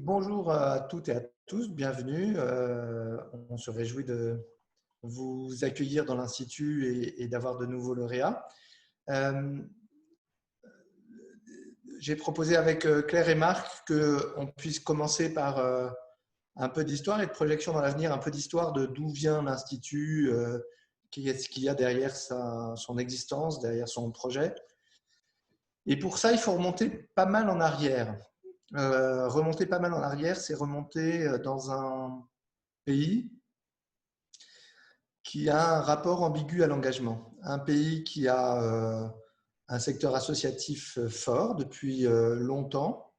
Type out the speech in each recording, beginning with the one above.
Bonjour à toutes et à tous, bienvenue. On se réjouit de vous accueillir dans l'Institut et d'avoir de nouveaux lauréats. Euh, j'ai proposé avec Claire et Marc qu'on puisse commencer par un peu d'histoire et de projection dans l'avenir, un peu d'histoire de d'où vient l'Institut, qu'est-ce qu'il y a derrière son existence, derrière son projet. Et pour ça, il faut remonter pas mal en arrière. Remonter pas mal en arrière, c'est remonter dans un pays qui a un rapport ambigu à l'engagement. Un pays qui a un secteur associatif fort depuis longtemps,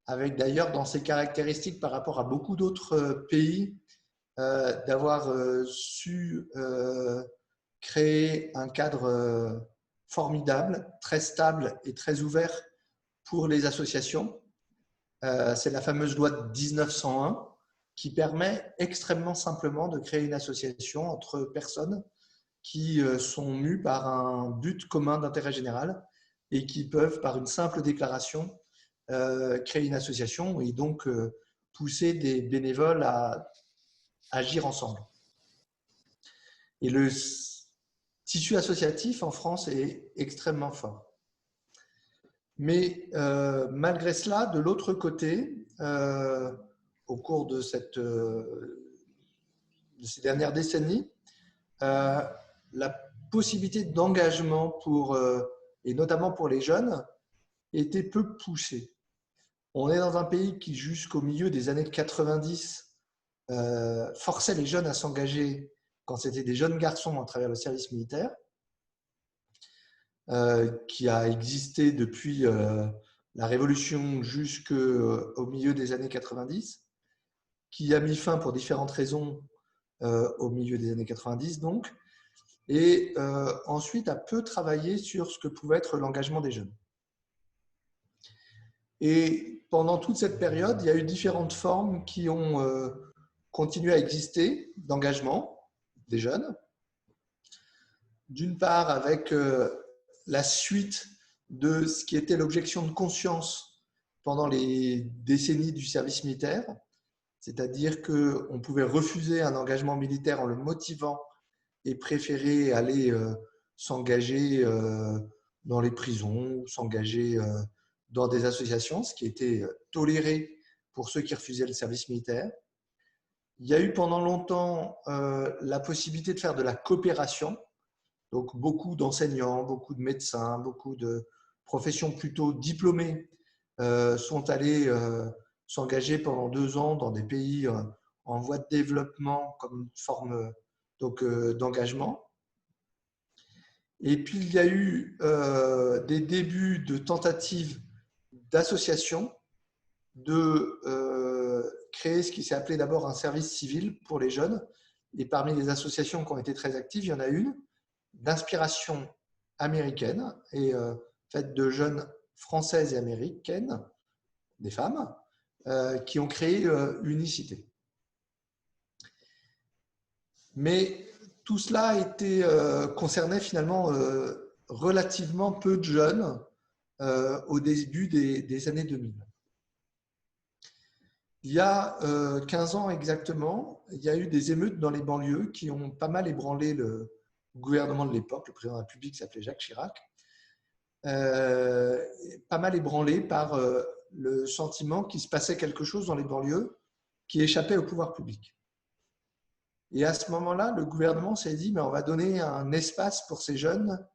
avec d'ailleurs dans ses caractéristiques par rapport à beaucoup d'autres pays, d'avoir su créer un cadre formidable, très stable et très ouvert pour les associations. C'est la fameuse loi de 1901 qui permet extrêmement simplement de créer une association entre personnes qui sont mues par un but commun d'intérêt général et qui peuvent, par une simple déclaration, créer une association et donc pousser des bénévoles à agir ensemble. Et le tissu associatif en France est extrêmement fort. Mais malgré cela, de l'autre côté, au cours de ces dernières décennies, la possibilité d'engagement et notamment pour les jeunes était peu poussée. On est dans un pays qui, jusqu'au milieu des années 90, forçait les jeunes à s'engager quand c'était des jeunes garçons à travers le service militaire, qui a existé depuis la Révolution jusqu'au milieu des années 90, qui a mis fin pour différentes raisons au milieu des années 90 donc, et ensuite a peu travaillé sur ce que pouvait être l'engagement des jeunes. Et pendant toute cette période, il y a eu différentes formes qui ont continué à exister d'engagement des jeunes. D'une part, avec la suite de ce qui était l'objection de conscience pendant les décennies du service militaire, c'est-à-dire qu'on pouvait refuser un engagement militaire en le motivant et préférer aller s'engager dans les prisons ou s'engager dans des associations, ce qui était toléré pour ceux qui refusaient le service militaire. Il y a eu pendant longtemps la possibilité de faire de la coopération, donc beaucoup d'enseignants, beaucoup de médecins, beaucoup de professions plutôt diplômées sont allés s'engager pendant 2 ans dans des pays en voie de développement comme une forme d'engagement. Et puis, il y a eu des débuts de tentatives d'associations de créer ce qui s'est appelé d'abord un service civil pour les jeunes. Et parmi les associations qui ont été très actives, il y en a une d'inspiration américaine et faite de jeunes françaises et américaines, des femmes, qui ont créé Unicité. Mais tout cela concernait finalement relativement peu de jeunes au début des années 2000. Il y a 15 ans exactement, il y a eu des émeutes dans les banlieues qui ont pas mal ébranlé le gouvernement de l'époque, le président de la République s'appelait Jacques Chirac, pas mal ébranlé par le sentiment qu'il se passait quelque chose dans les banlieues qui échappait au pouvoir public. Et à ce moment-là, le gouvernement s'est dit, mais on va donner un espace pour ces jeunes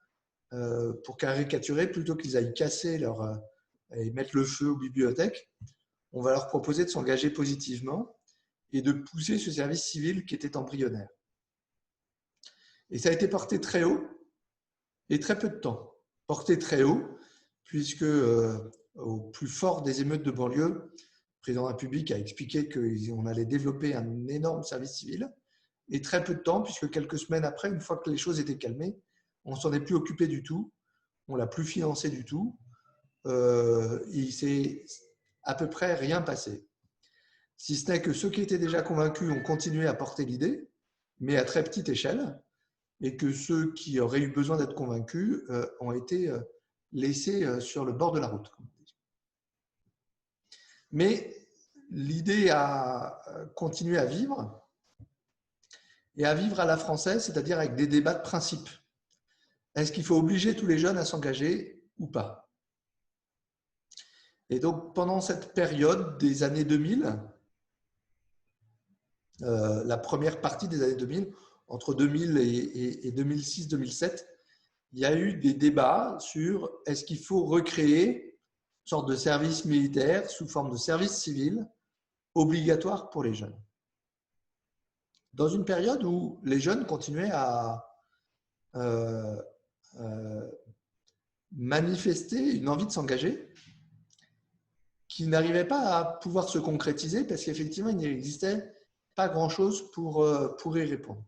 pour caricaturer, plutôt qu'ils aillent casser et mettre le feu aux bibliothèques, on va leur proposer de s'engager positivement et de pousser ce service civil qui était embryonnaire. Et ça a été porté très haut et très peu de temps. Porté très haut, puisque au plus fort des émeutes de banlieue, le président de la République a expliqué qu'on allait développer un énorme service civil. Et très peu de temps, puisque quelques semaines après, une fois que les choses étaient calmées, on ne s'en est plus occupé du tout, on ne l'a plus financé du tout. Il s'est à peu près rien passé. Si ce n'est que ceux qui étaient déjà convaincus ont continué à porter l'idée, mais à très petite échelle, et que ceux qui auraient eu besoin d'être convaincus ont été laissés sur le bord de la route. Mais l'idée a continué à vivre et à vivre à la française, c'est-à-dire avec des débats de principe. Est-ce qu'il faut obliger tous les jeunes à s'engager ou pas? Et donc, pendant cette période des années 2000, la première partie des années 2000, entre 2000 et 2006-2007, il y a eu des débats sur est-ce qu'il faut recréer une sorte de service militaire sous forme de service civil obligatoire pour les jeunes. Dans une période où les jeunes continuaient à manifester une envie de s'engager qui n'arrivait pas à pouvoir se concrétiser parce qu'effectivement, il n'existait pas grand-chose pour y répondre.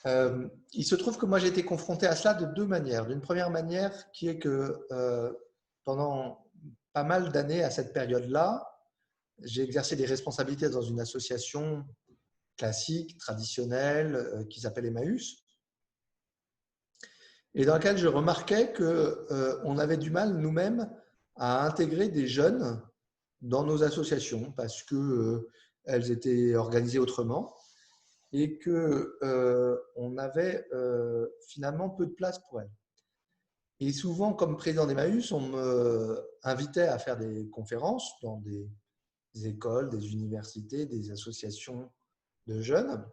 Il se trouve que moi, j'ai été confronté à cela de deux manières. D'une première manière, qui est que pendant pas mal d'années à cette période-là, j'ai exercé des responsabilités dans une association classique, traditionnelle, qui s'appelle Emmaüs, et dans laquelle je remarquais qu'on avait du mal nous-mêmes à intégrer des jeunes dans nos associations parce qu'elles étaient organisées autrement et qu'on avait finalement peu de place pour elles. Et souvent, comme président d'Emmaüs, on m'invitait à faire des conférences dans des écoles, des universités, des associations de jeunes,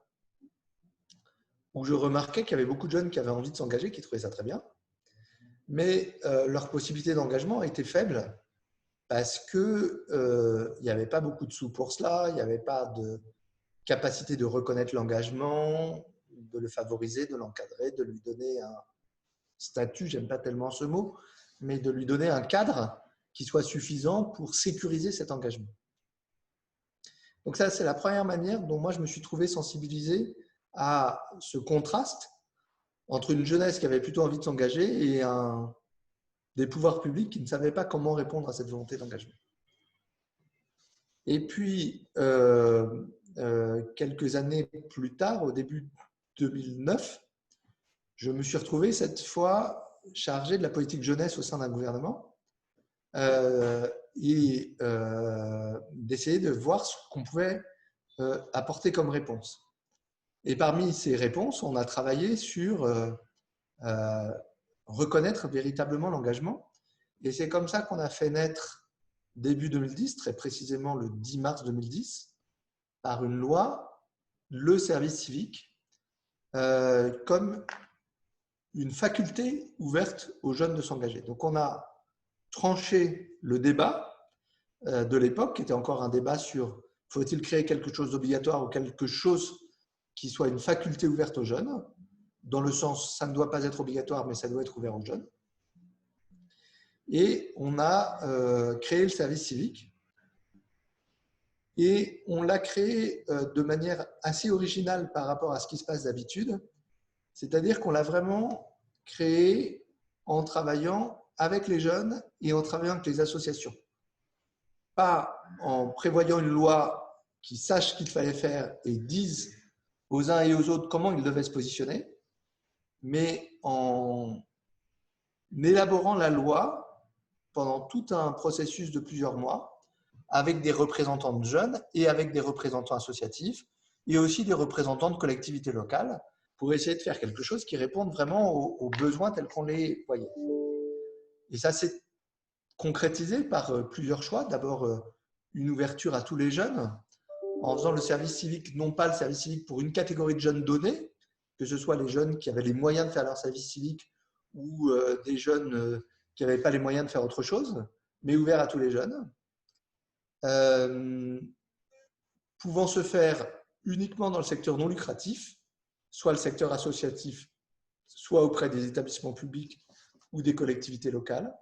où je remarquais qu'il y avait beaucoup de jeunes qui avaient envie de s'engager, qui trouvaient ça très bien, mais leur possibilité d'engagement était faible parce qu'il n'y avait pas beaucoup de sous pour cela, il n'y avait pas de capacité de reconnaître l'engagement, de le favoriser, de l'encadrer, de lui donner un statut, j'aime pas tellement ce mot, mais de lui donner un cadre qui soit suffisant pour sécuriser cet engagement. Donc ça, c'est la première manière dont moi je me suis trouvé sensibilisé à ce contraste entre une jeunesse qui avait plutôt envie de s'engager et des pouvoirs publics qui ne savaient pas comment répondre à cette volonté d'engagement. Et puis, quelques années plus tard, au début 2009, je me suis retrouvé cette fois chargé de la politique jeunesse au sein d'un gouvernement et d'essayer de voir ce qu'on pouvait apporter comme réponse. Et parmi ces réponses, on a travaillé sur reconnaître véritablement l'engagement. Et c'est comme ça qu'on a fait naître, début 2010, très précisément le 10 mars 2010, par une loi, le service civique comme une faculté ouverte aux jeunes de s'engager. Donc on a tranché le débat de l'époque, qui était encore un débat sur faut-il créer quelque chose d'obligatoire ou quelque chose qui soit une faculté ouverte aux jeunes, dans le sens ça ne doit pas être obligatoire, mais ça doit être ouvert aux jeunes. Et on a créé le service civique. Et on l'a créé de manière assez originale par rapport à ce qui se passe d'habitude. C'est-à-dire qu'on l'a vraiment créé en travaillant avec les jeunes et en travaillant avec les associations. Pas en prévoyant une loi qui sache ce qu'il fallait faire et dise aux uns et aux autres comment ils devaient se positionner, mais en élaborant la loi pendant tout un processus de plusieurs mois avec des représentants de jeunes et avec des représentants associatifs et aussi des représentants de collectivités locales pour essayer de faire quelque chose qui réponde vraiment aux besoins tels qu'on les voyait. Et ça s'est concrétisé par plusieurs choix. D'abord, une ouverture à tous les jeunes en faisant le service civique, non pas le service civique pour une catégorie de jeunes donnés, que ce soit les jeunes qui avaient les moyens de faire leur service civique ou des jeunes qui n'avaient pas les moyens de faire autre chose, mais ouvert à tous les jeunes. Pouvant se faire uniquement dans le secteur non lucratif, soit le secteur associatif, soit auprès des établissements publics ou des collectivités locales.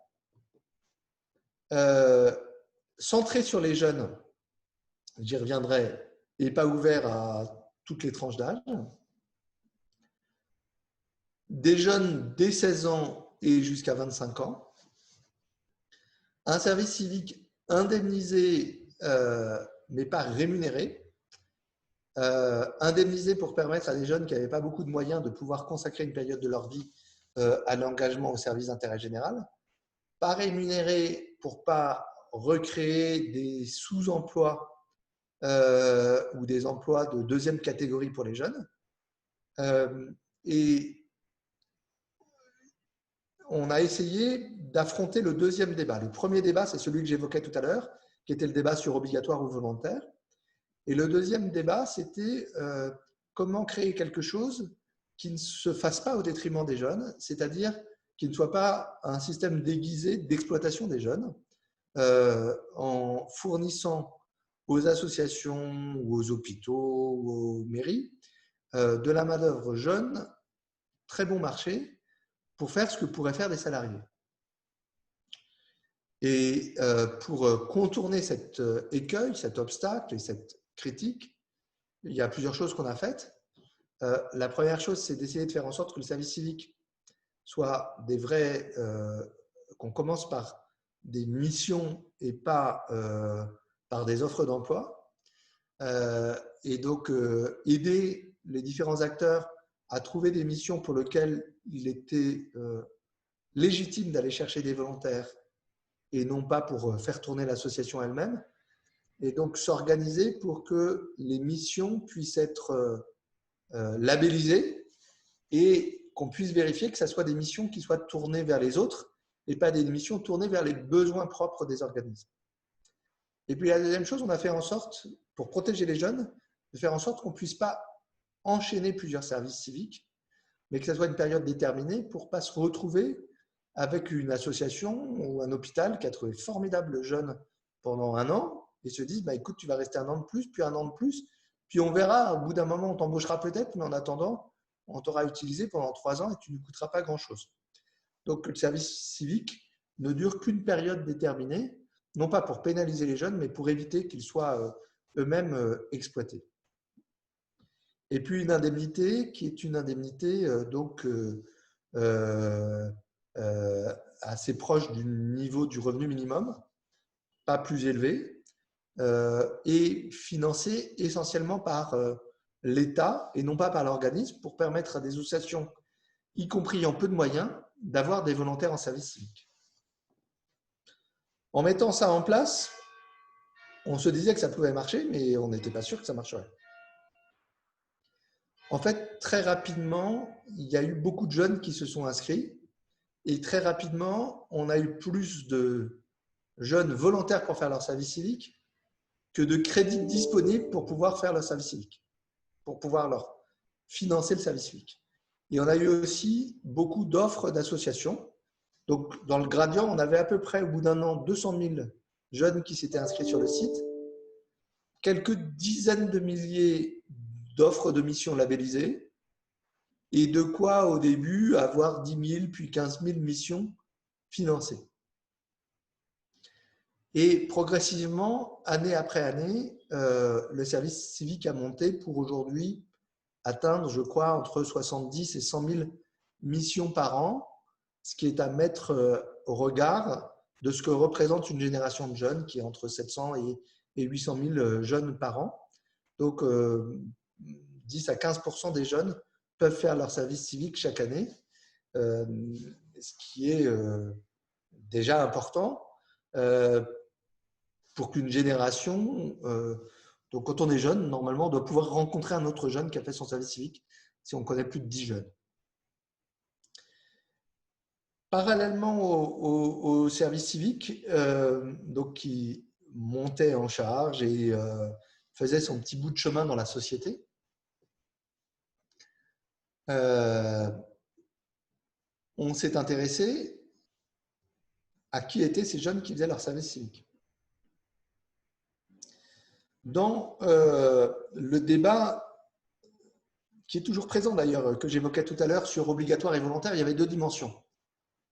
Centré sur les jeunes, j'y reviendrai, et pas ouvert à toutes les tranches d'âge. Des jeunes dès 16 ans et jusqu'à 25 ans. Un service civique indemnisé, mais pas rémunéré. Indemnisé pour permettre à des jeunes qui n'avaient pas beaucoup de moyens de pouvoir consacrer une période de leur vie à l'engagement au service d'intérêt général. Pas rémunéré pour ne pas recréer des sous-emplois ou des emplois de deuxième catégorie pour les jeunes. Et on a essayé d'affronter le deuxième débat. Le premier débat, c'est celui que j'évoquais tout à l'heure, qui était le débat sur obligatoire ou volontaire. Et le deuxième débat, c'était comment créer quelque chose qui ne se fasse pas au détriment des jeunes, c'est-à-dire qui ne soit pas un système déguisé d'exploitation des jeunes, en fournissant aux associations ou aux hôpitaux ou aux mairies de la main-d'œuvre jeune, très bon marché, pour faire ce que pourraient faire des salariés. Et pour contourner cet écueil, cet obstacle et cette critique, il y a plusieurs choses qu'on a faites. La première chose, c'est d'essayer de faire en sorte que le service civique soit des vrais, qu'on commence par des missions et pas par des offres d'emploi. Et donc, aider les différents acteurs à trouver des missions pour lesquelles il était légitime d'aller chercher des volontaires et non pas pour faire tourner l'association elle-même. Et donc, s'organiser pour que les missions puissent être labellisées et qu'on puisse vérifier que ce soit des missions qui soient tournées vers les autres et pas des missions tournées vers les besoins propres des organismes. Et puis la deuxième chose, on a fait en sorte, pour protéger les jeunes, de faire en sorte qu'on ne puisse pas enchaîner plusieurs services civiques, mais que ce soit une période déterminée pour ne pas se retrouver avec une association ou un hôpital qui a trouvé formidable jeune pendant 1 an et se disent, bah, écoute, tu vas rester 1 an de plus, puis 1 an de plus, puis on verra, au bout d'un moment, on t'embauchera peut-être, mais en attendant, on t'aura utilisé pendant 3 ans et tu ne coûteras pas grand-chose. Donc, le service civique ne dure qu'une période déterminée, non pas pour pénaliser les jeunes, mais pour éviter qu'ils soient eux-mêmes exploités. Et puis, une indemnité qui est une indemnité assez proche du niveau du revenu minimum, pas plus élevé, et financée essentiellement par l'État et non pas par l'organisme pour permettre à des associations, y compris en peu de moyens, d'avoir des volontaires en service civique. En mettant ça en place, on se disait que ça pouvait marcher, mais on n'était pas sûr que ça marcherait. En fait, très rapidement, il y a eu beaucoup de jeunes qui se sont inscrits et très rapidement, on a eu plus de jeunes volontaires pour faire leur service civique que de crédits disponibles pour pouvoir faire leur service civique, pour pouvoir leur financer le service civique. Et on a eu aussi beaucoup d'offres d'associations. Donc, dans le gradient, on avait à peu près, au bout d'1 an, 200 000 jeunes qui s'étaient inscrits sur le site, quelques dizaines de milliers d'offres de missions labellisées et de quoi, au début, avoir 10 000 puis 15 000 missions financées. Et progressivement, année après année, le service civique a monté pour aujourd'hui atteindre, je crois, entre 70 et 100 000 missions par an, ce qui est à mettre au regard de ce que représente une génération de jeunes qui est entre 700 et 800 000 jeunes par an. Donc, 10 à 15% des jeunes peuvent faire leur service civique chaque année, ce qui est déjà important pour qu'une génération… donc, quand on est jeune, normalement, on doit pouvoir rencontrer un autre jeune qui a fait son service civique si on connaît plus de 10 jeunes. Parallèlement au service civique, donc qui montait en charge et faisait son petit bout de chemin dans la société, on s'est intéressé à qui étaient ces jeunes qui faisaient leur service civique. Dans le débat qui est toujours présent d'ailleurs, que j'évoquais tout à l'heure sur obligatoire et volontaire, il y avait 2 dimensions.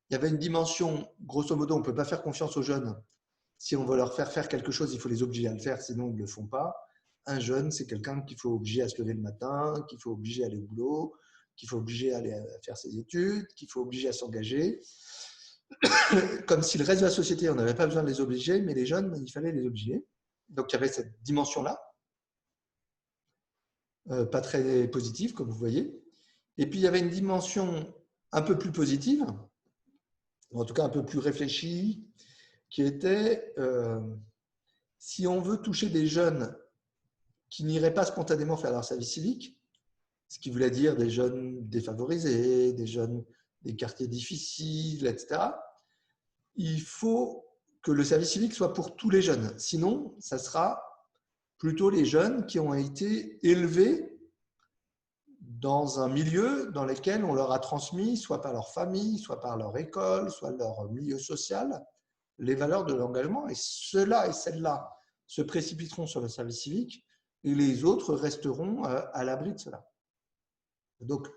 Il y avait une dimension, grosso modo, on ne peut pas faire confiance aux jeunes. Si on veut leur faire faire quelque chose, il faut les obliger à le faire, sinon ils ne le font pas. Un jeune, c'est quelqu'un qu'il faut obliger à se lever le matin, qu'il faut obliger à aller au boulot, qu'il faut obliger à aller faire ses études, qu'il faut obliger à s'engager. Comme si le reste de la société, on n'avait pas besoin de les obliger, mais les jeunes, il fallait les obliger. Donc, il y avait cette dimension-là, pas très positive, comme vous voyez. Et puis, il y avait une dimension un peu plus positive, ou en tout cas un peu plus réfléchie, qui était si on veut toucher des jeunes qui n'iraient pas spontanément faire leur service civique, ce qui voulait dire des jeunes défavorisés, des jeunes des quartiers difficiles, etc., il faut que le service civique soit pour tous les jeunes. Sinon, ça sera plutôt les jeunes qui ont été élevés dans un milieu dans lequel on leur a transmis, soit par leur famille, soit par leur école, soit leur milieu social, les valeurs de l'engagement. Et ceux-là et celles-là se précipiteront sur le service civique et les autres resteront à l'abri de cela. Donc,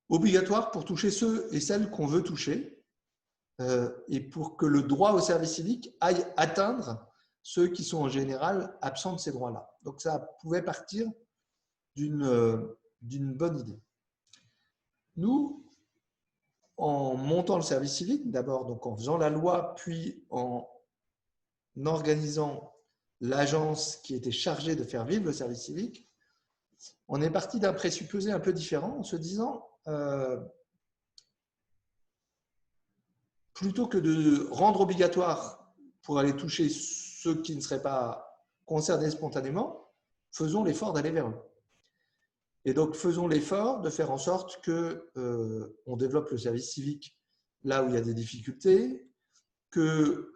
obligatoire pour toucher ceux et celles qu'on veut toucher et pour que le droit au service civique aille atteindre ceux qui sont en général absents de ces droits-là. Donc, ça pouvait partir d'une bonne idée. Nous, en montant le service civique, d'abord donc en faisant la loi, puis en organisant l'agence qui était chargée de faire vivre le service civique, on est parti d'un présupposé un peu différent en se disant plutôt que de rendre obligatoire pour aller toucher ceux qui ne seraient pas concernés spontanément, faisons l'effort d'aller vers eux. Et donc, faisons l'effort de faire en sorte qu'on développe le service civique là où il y a des difficultés, que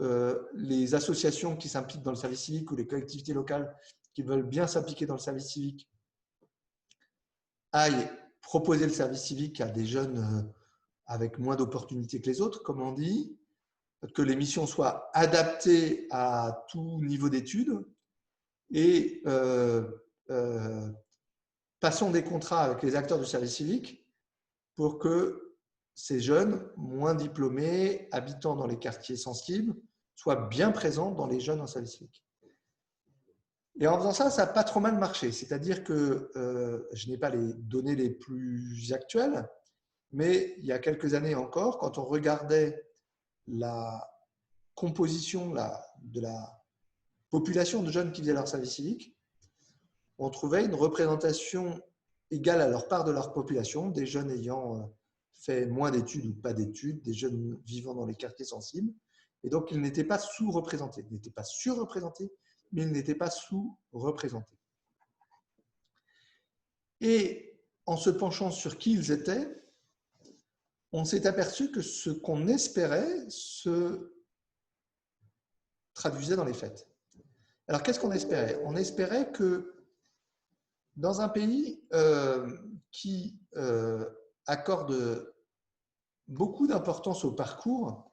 les associations qui s'impliquent dans le service civique ou les collectivités locales qui veulent bien s'impliquer dans le service civique aillent proposer le service civique à des jeunes avec moins d'opportunités que les autres, comme on dit, que les missions soient adaptées à tout niveau d'études et passons des contrats avec les acteurs du service civique pour que ces jeunes, moins diplômés, habitant dans les quartiers sensibles, soient bien présents dans les jeunes en service civique. Et en faisant ça, ça n'a pas trop mal marché. C'est-à-dire que je n'ai pas les données les plus actuelles, mais il y a quelques années encore, quand on regardait la composition de la population de jeunes qui faisaient leur service civique, on trouvait une représentation égale à leur part de leur population, des jeunes ayant fait moins d'études ou pas d'études, des jeunes vivant dans les quartiers sensibles. Et donc, ils n'étaient pas sous-représentés. Ils n'étaient pas surreprésentés, mais ils n'étaient pas sous-représentés. Et en se penchant sur qui ils étaient, on s'est aperçu que ce qu'on espérait se traduisait dans les faits. Alors, qu'est-ce qu'on espérait? On espérait que dans un pays qui accorde beaucoup d'importance au parcours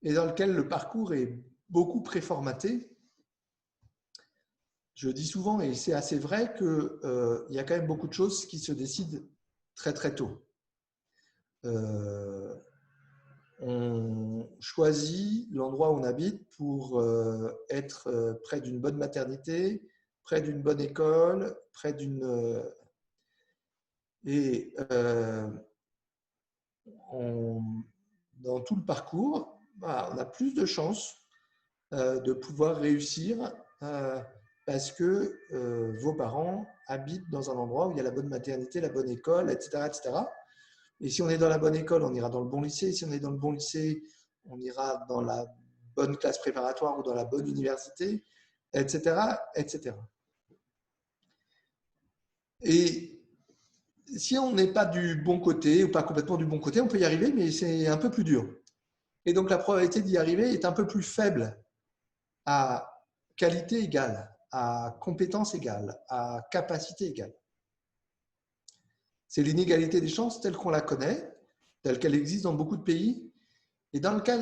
et dans lequel le parcours est beaucoup préformaté, je dis souvent, et c'est assez vrai, qu'il y a quand même beaucoup de choses qui se décident très très tôt. On choisit l'endroit où on habite pour être près d'une bonne maternité, près d'une bonne école, près d'une… dans tout le parcours, on a plus de chances de pouvoir réussir parce que vos parents habitent dans un endroit où il y a la bonne maternité, la bonne école, etc., etc. Et si on est dans la bonne école, on ira dans le bon lycée. Si on est dans le bon lycée, on ira dans la bonne classe préparatoire ou dans la bonne université, etc., etc. Et si on n'est pas du bon côté ou pas complètement du bon côté, on peut y arriver, mais c'est un peu plus dur. Et donc, la probabilité d'y arriver est un peu plus faible à qualité égale, à compétence égale, à capacité égale. C'est l'inégalité des chances telle qu'on la connaît, telle qu'elle existe dans beaucoup de pays, et dans le cas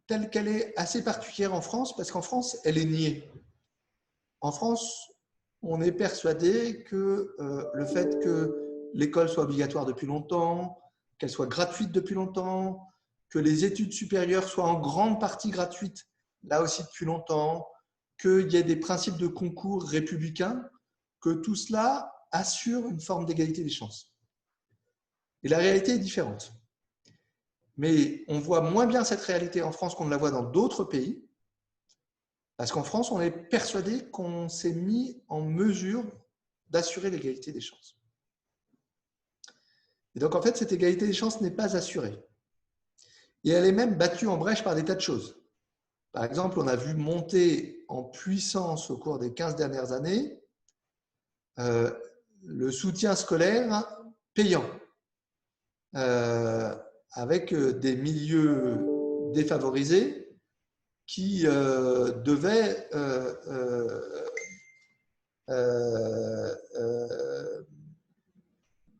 telle qu'elle est assez particulière en France, parce qu'en France, elle est niée. En France, on est persuadé que le fait que l'école soit obligatoire depuis longtemps, qu'elle soit gratuite depuis longtemps, que les études supérieures soient en grande partie gratuites, là aussi depuis longtemps, qu'il y ait des principes de concours républicains, que tout cela assure une forme d'égalité des chances. Et la réalité est différente. Mais on voit moins bien cette réalité en France qu'on ne la voit dans d'autres pays, parce qu'en France, on est persuadé qu'on s'est mis en mesure d'assurer l'égalité des chances. Et donc, en fait, cette égalité des chances n'est pas assurée. Et elle est même battue en brèche par des tas de choses. Par exemple, on a vu monter en puissance au cours des 15 dernières années le soutien scolaire payant, avec des milieux défavorisés qui devaient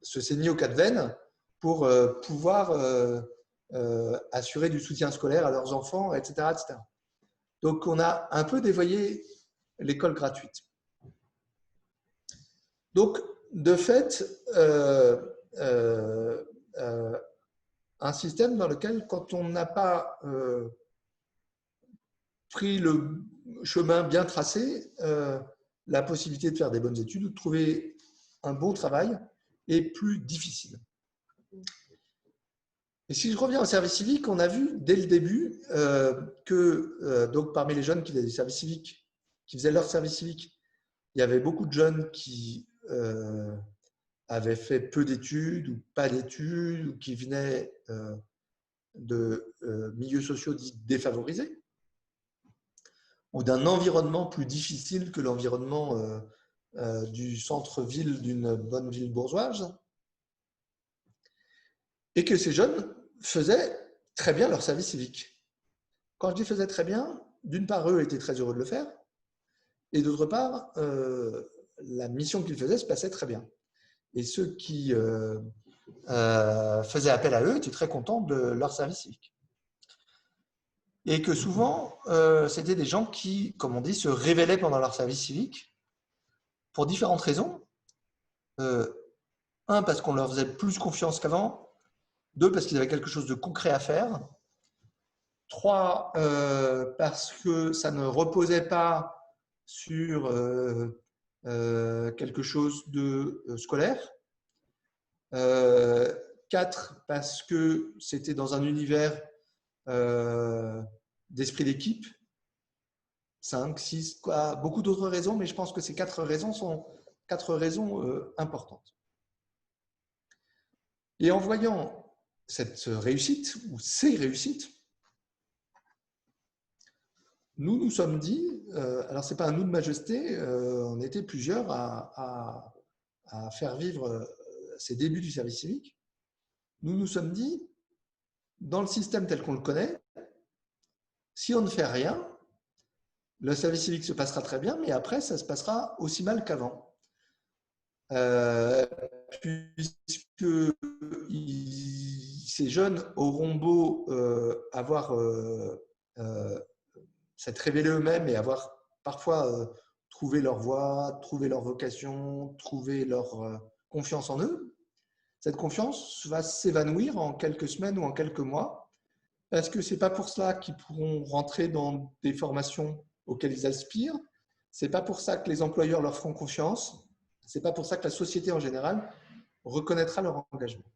se saigner aux quatre veines pour pouvoir assurer du soutien scolaire à leurs enfants, etc., etc. Donc, on a un peu dévoyé l'école gratuite. Donc, de fait, un système dans lequel, quand on n'a pas pris le chemin bien tracé, la possibilité de faire des bonnes études ou de trouver un bon travail est plus difficile. Et si je reviens au service civique, on a vu dès le début que donc parmi les jeunes qui faisaient du service civique, qui faisaient leur service civique, il y avait beaucoup de jeunes qui avaient fait peu d'études ou pas d'études ou qui venaient de milieux sociaux dits défavorisés ou d'un environnement plus difficile que l'environnement du centre-ville d'une bonne ville bourgeoise, et que ces jeunes faisaient très bien leur service civique. Quand je dis faisaient très bien, d'une part, eux étaient très heureux de le faire, et d'autre part, la mission qu'ils faisaient se passait très bien. Et ceux qui faisaient appel à eux étaient très contents de leur service civique. Et que souvent, c'était des gens qui, comme on dit, se révélaient pendant leur service civique pour différentes raisons. Un, parce qu'on leur faisait plus confiance qu'avant. Deux, parce qu'ils avaient quelque chose de concret à faire. Trois, parce que ça ne reposait pas sur quelque chose de scolaire. Quatre, parce que c'était dans un univers d'esprit d'équipe. 5, 6, beaucoup d'autres raisons, mais je pense que ces 4 raisons sont 4 raisons importantes. Et en voyant cette réussite, ou ces réussites, nous nous sommes dit, alors ce n'est pas un nous de majesté, on était plusieurs à faire vivre ces débuts du service civique, nous nous sommes dit, dans le système tel qu'on le connaît, si on ne fait rien, le service civique se passera très bien, mais après, ça se passera aussi mal qu'avant. Puisque ces jeunes auront beau avoir s'être révélés eux-mêmes et avoir parfois trouvé leur voie, trouvé leur vocation, trouvé leur confiance en eux, cette confiance va s'évanouir en quelques semaines ou en quelques mois, parce que ce n'est pas pour cela qu'ils pourront rentrer dans des formations auxquelles ils aspirent, ce n'est pas pour ça que les employeurs leur feront confiance, ce n'est pas pour ça que la société en général reconnaîtra leur engagement.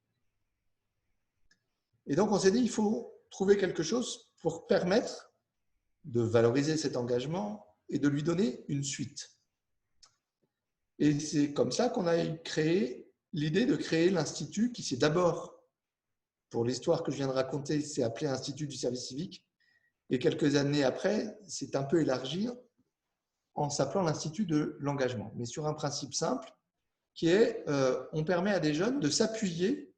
Et donc, on s'est dit, il faut trouver quelque chose pour permettre de valoriser cet engagement et de lui donner une suite. Et c'est comme ça qu'on a créé l'idée de créer l'Institut qui s'est d'abord, pour l'histoire que je viens de raconter, s'est appelé Institut du service civique. Et quelques années après, c'est un peu élargi en s'appelant l'Institut de l'engagement, mais sur un principe simple qui est, on permet à des jeunes de s'appuyer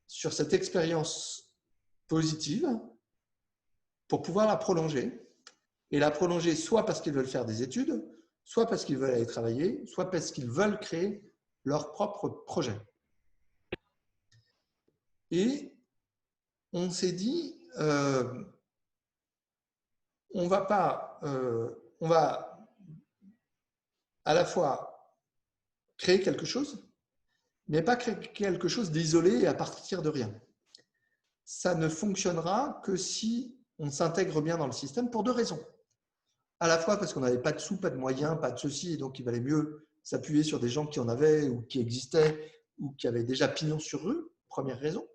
sur cette expérience positive pour pouvoir la prolonger, et la prolonger soit parce qu'ils veulent faire des études, soit parce qu'ils veulent aller travailler, soit parce qu'ils veulent créer leur propre projet. Et on s'est dit, on va à la fois créer quelque chose, mais pas créer quelque chose d'isolé et à partir de rien. Ça ne fonctionnera que si on s'intègre bien dans le système pour 2 raisons. À la fois parce qu'on n'avait pas de sous, pas de moyens, pas de ceci, et donc il valait mieux s'appuyer sur des gens qui en avaient ou qui existaient ou qui avaient déjà pignon sur rue, première raison.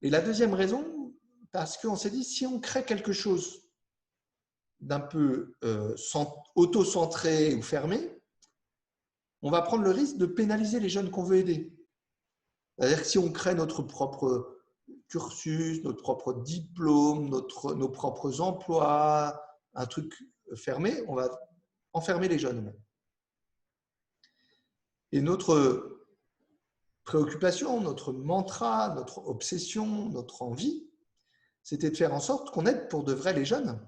Et la deuxième raison, parce qu'on s'est dit, si on crée quelque chose d'un peu auto-centré ou fermé, on va prendre le risque de pénaliser les jeunes qu'on veut aider. C'est-à-dire que si on crée notre propre cursus, notre propre diplôme, nos propres emplois, un truc fermé, on va enfermer les jeunes. Et notre préoccupation, notre mantra, notre obsession, notre envie, c'était de faire en sorte qu'on aide pour de vrai les jeunes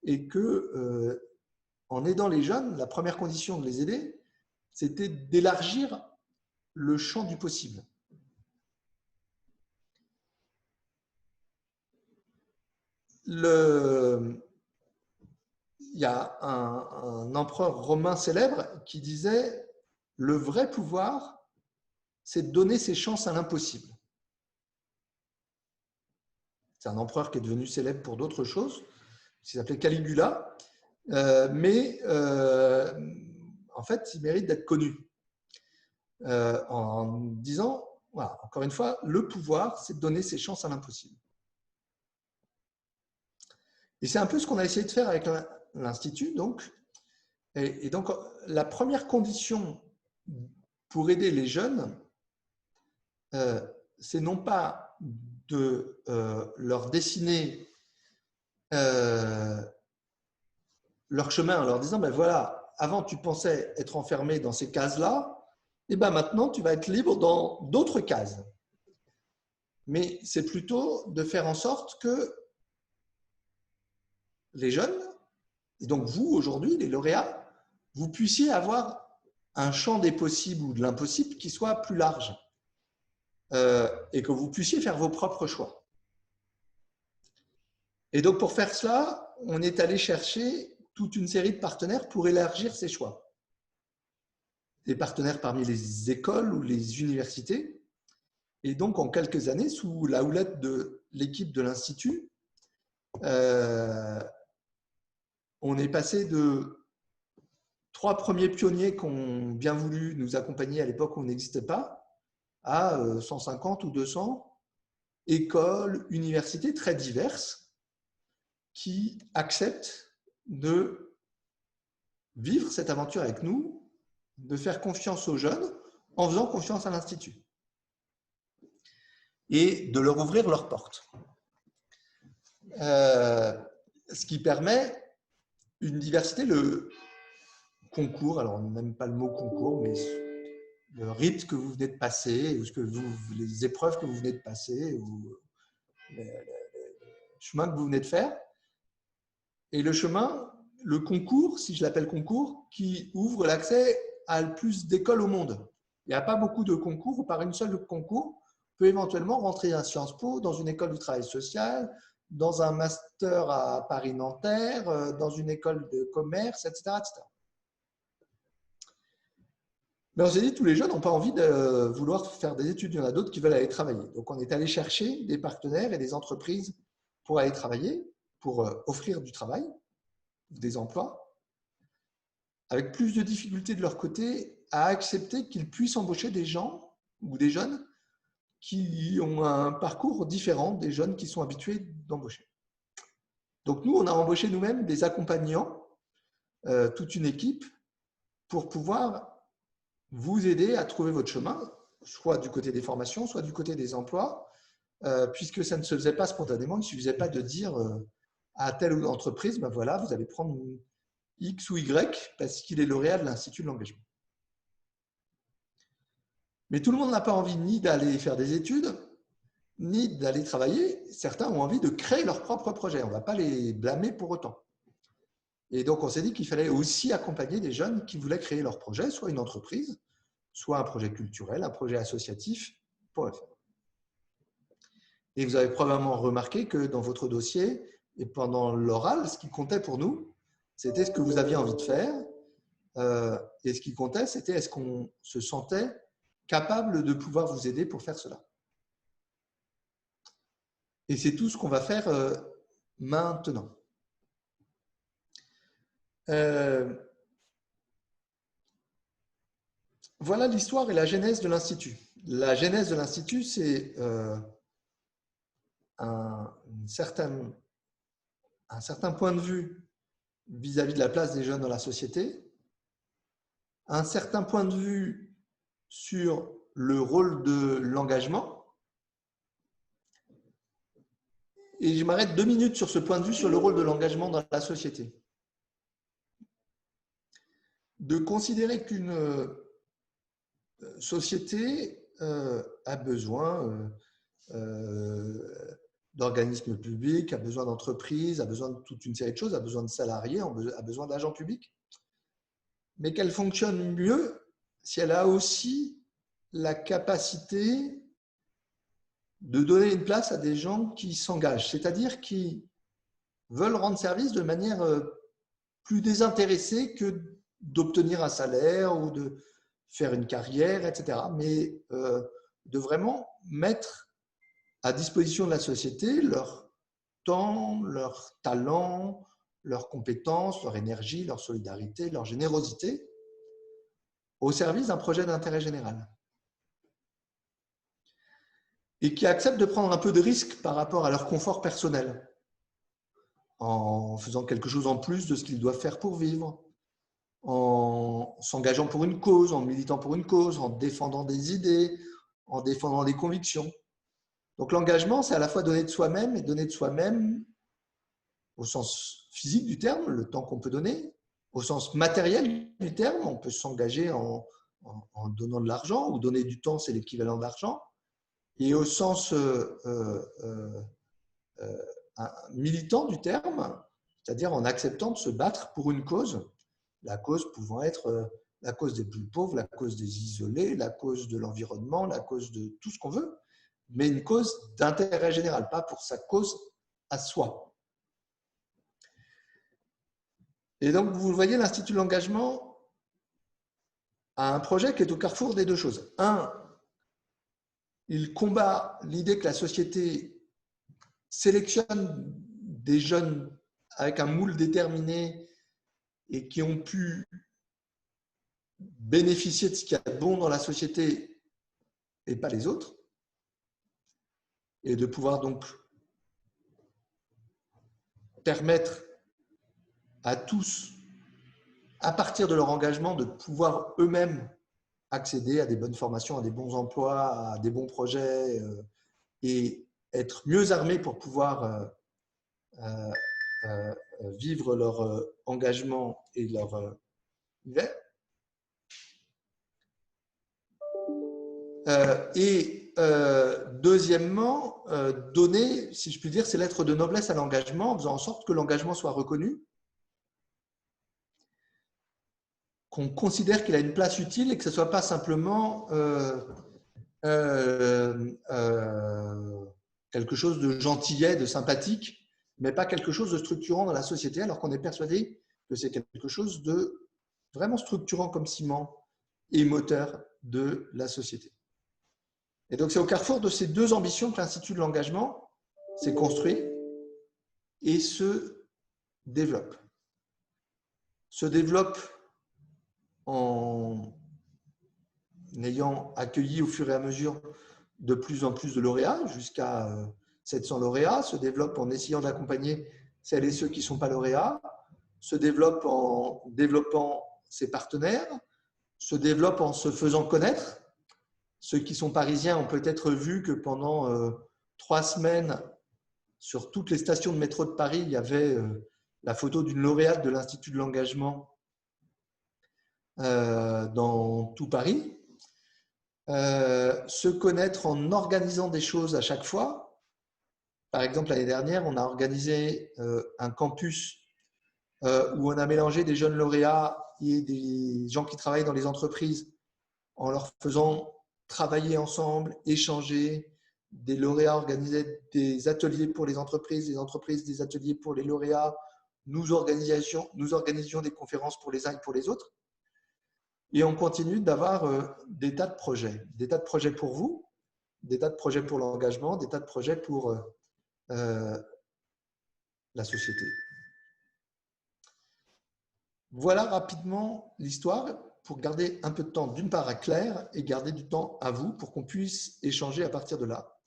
et que, en aidant les jeunes, la première condition de les aider, c'était d'élargir le champ du possible. Il y a un empereur romain célèbre qui disait « Le vrai pouvoir, c'est de donner ses chances à l'impossible ». C'est un empereur qui est devenu célèbre pour d'autres choses, qui s'appelait Caligula, mais en fait, il mérite d'être connu en disant, voilà, encore une fois, le pouvoir, c'est de donner ses chances à l'impossible. Et c'est un peu ce qu'on a essayé de faire avec l'Institut. Et donc, la première condition pour aider les jeunes, c'est non pas de leur dessiner leur chemin en leur disant, ben voilà, avant tu pensais être enfermé dans ces cases-là, et ben maintenant tu vas être libre dans d'autres cases. Mais c'est plutôt de faire en sorte que les jeunes, et donc vous aujourd'hui, les lauréats, vous puissiez avoir un champ des possibles ou de l'impossible qui soit plus large et que vous puissiez faire vos propres choix. Et donc pour faire cela, on est allé chercher toute une série de partenaires pour élargir ces choix. Des partenaires parmi les écoles ou les universités. Et donc en quelques années, sous la houlette de l'équipe de l'Institut, on est passé de 3 premiers pionniers qui ont bien voulu nous accompagner à l'époque où on n'existait pas, à 150 ou 200 écoles, universités très diverses qui acceptent de vivre cette aventure avec nous, de faire confiance aux jeunes en faisant confiance à l'Institut et de leur ouvrir leurs portes. Ce qui permet une diversité, le concours, alors on n'aime pas le mot concours, mais le rite que vous venez de passer, ou les épreuves que vous venez de passer, ou le chemin que vous venez de faire. Et le chemin, le concours, si je l'appelle concours, qui ouvre l'accès à le plus d'écoles au monde. Il n'y a pas beaucoup de concours, ou par une seule concours, on peut éventuellement rentrer à Sciences Po, dans une école du travail social, dans un master à Paris-Nanterre, dans une école de commerce, etc. etc. Mais on s'est dit, tous les jeunes n'ont pas envie de vouloir faire des études. Il y en a d'autres qui veulent aller travailler. Donc, on est allé chercher des partenaires et des entreprises pour aller travailler, pour offrir du travail, des emplois, avec plus de difficultés de leur côté à accepter qu'ils puissent embaucher des gens ou des jeunes qui ont un parcours différent des jeunes qui sont habitués d'embaucher. Donc, nous, on a embauché nous-mêmes des accompagnants, toute une équipe, pour pouvoir vous aider à trouver votre chemin, soit du côté des formations, soit du côté des emplois, puisque ça ne se faisait pas spontanément. Il ne suffisait pas de dire à telle ou telle entreprise, ben voilà, vous allez prendre X ou Y parce qu'il est lauréat de l'Institut de l'engagement. Mais tout le monde n'a pas envie ni d'aller faire des études, ni d'aller travailler. Certains ont envie de créer leur propre projet. On ne va pas les blâmer pour autant. Et donc, on s'est dit qu'il fallait aussi accompagner des jeunes qui voulaient créer leur projet, soit une entreprise, soit un projet culturel, un projet associatif, pour le faire. Et vous avez probablement remarqué que dans votre dossier et pendant l'oral, ce qui comptait pour nous, c'était ce que vous aviez envie de faire. Et ce qui comptait, c'était est-ce qu'on se sentait capable de pouvoir vous aider pour faire cela. Et c'est tout ce qu'on va faire maintenant. Voilà l'histoire et la genèse de l'Institut. La genèse de l'Institut, c'est un certain point de vue vis-à-vis de la place des jeunes dans la société, un certain point de vue sur le rôle de l'engagement, Et je m'arrête 2 minutes sur ce point de vue, sur le rôle de l'engagement dans la société. De considérer qu'une société a besoin d'organismes publics, a besoin d'entreprises, a besoin de toute une série de choses, a besoin de salariés, a besoin d'agents publics, mais qu'elle fonctionne mieux si elle a aussi la capacité de donner une place à des gens qui s'engagent, c'est-à-dire qui veulent rendre service de manière plus désintéressée que d'obtenir un salaire ou de faire une carrière, etc. Mais de vraiment mettre à disposition de la société leur temps, leur talent, leurs compétences, leur énergie, leur solidarité, leur générosité au service d'un projet d'intérêt général. Et qui acceptent de prendre un peu de risque par rapport à leur confort personnel, en faisant quelque chose en plus de ce qu'ils doivent faire pour vivre, en s'engageant pour une cause, en militant pour une cause, en défendant des idées, en défendant des convictions. Donc l'engagement, c'est à la fois donner de soi-même et donner de soi-même au sens physique du terme, le temps qu'on peut donner, au sens matériel du terme, on peut s'engager en donnant de l'argent, ou donner du temps, c'est l'équivalent d'argent, et au sens militant du terme, c'est-à-dire en acceptant de se battre pour une cause, la cause pouvant être la cause des plus pauvres, la cause des isolés, la cause de l'environnement, la cause de tout ce qu'on veut, mais une cause d'intérêt général, pas pour sa cause à soi. Et donc, vous le voyez, l'Institut de l'engagement a un projet qui est au carrefour des deux choses. Un, il combat l'idée que la société sélectionne des jeunes avec un moule déterminé et qui ont pu bénéficier de ce qu'il y a de bon dans la société et pas les autres, et de pouvoir donc permettre à tous, à partir de leur engagement, de pouvoir eux-mêmes accéder à des bonnes formations, à des bons emplois, à des bons projets et être mieux armés pour pouvoir vivre leur engagement et leur hiver. Deuxièmement, donner, si je puis dire, ces lettres de noblesse à l'engagement, en faisant en sorte que l'engagement soit reconnu, qu'on considère qu'il a une place utile et que ce ne soit pas simplement quelque chose de gentillet, de sympathique, mais pas quelque chose de structurant dans la société, alors qu'on est persuadé que c'est quelque chose de vraiment structurant comme ciment et moteur de la société. Et donc, c'est au carrefour de ces deux ambitions que l'Institut de l'engagement s'est construit et se développe. Se développe en ayant accueilli au fur et à mesure de plus en plus de lauréats, jusqu'à 700 lauréats, se développe en essayant d'accompagner celles et ceux qui ne sont pas lauréats, se développe en développant ses partenaires, se développe en se faisant connaître. Ceux qui sont parisiens ont peut-être vu que pendant 3 semaines, sur toutes les stations de métro de Paris, il y avait la photo d'une lauréate de l'Institut de l'engagement dans tout Paris. Se connaître en organisant des choses à chaque fois. Par exemple, l'année dernière, on a organisé un campus où on a mélangé des jeunes lauréats et des gens qui travaillent dans les entreprises en leur faisant travailler ensemble, échanger. Des lauréats organisaient des ateliers pour les entreprises des ateliers pour les lauréats. Nous organisions des conférences pour les uns et pour les autres. Et on continue d'avoir des tas de projets pour vous, des tas de projets pour l'engagement, des tas de projets pour la société. Voilà rapidement l'histoire pour garder un peu de temps d'une part à Claire et garder du temps à vous pour qu'on puisse échanger à partir de là.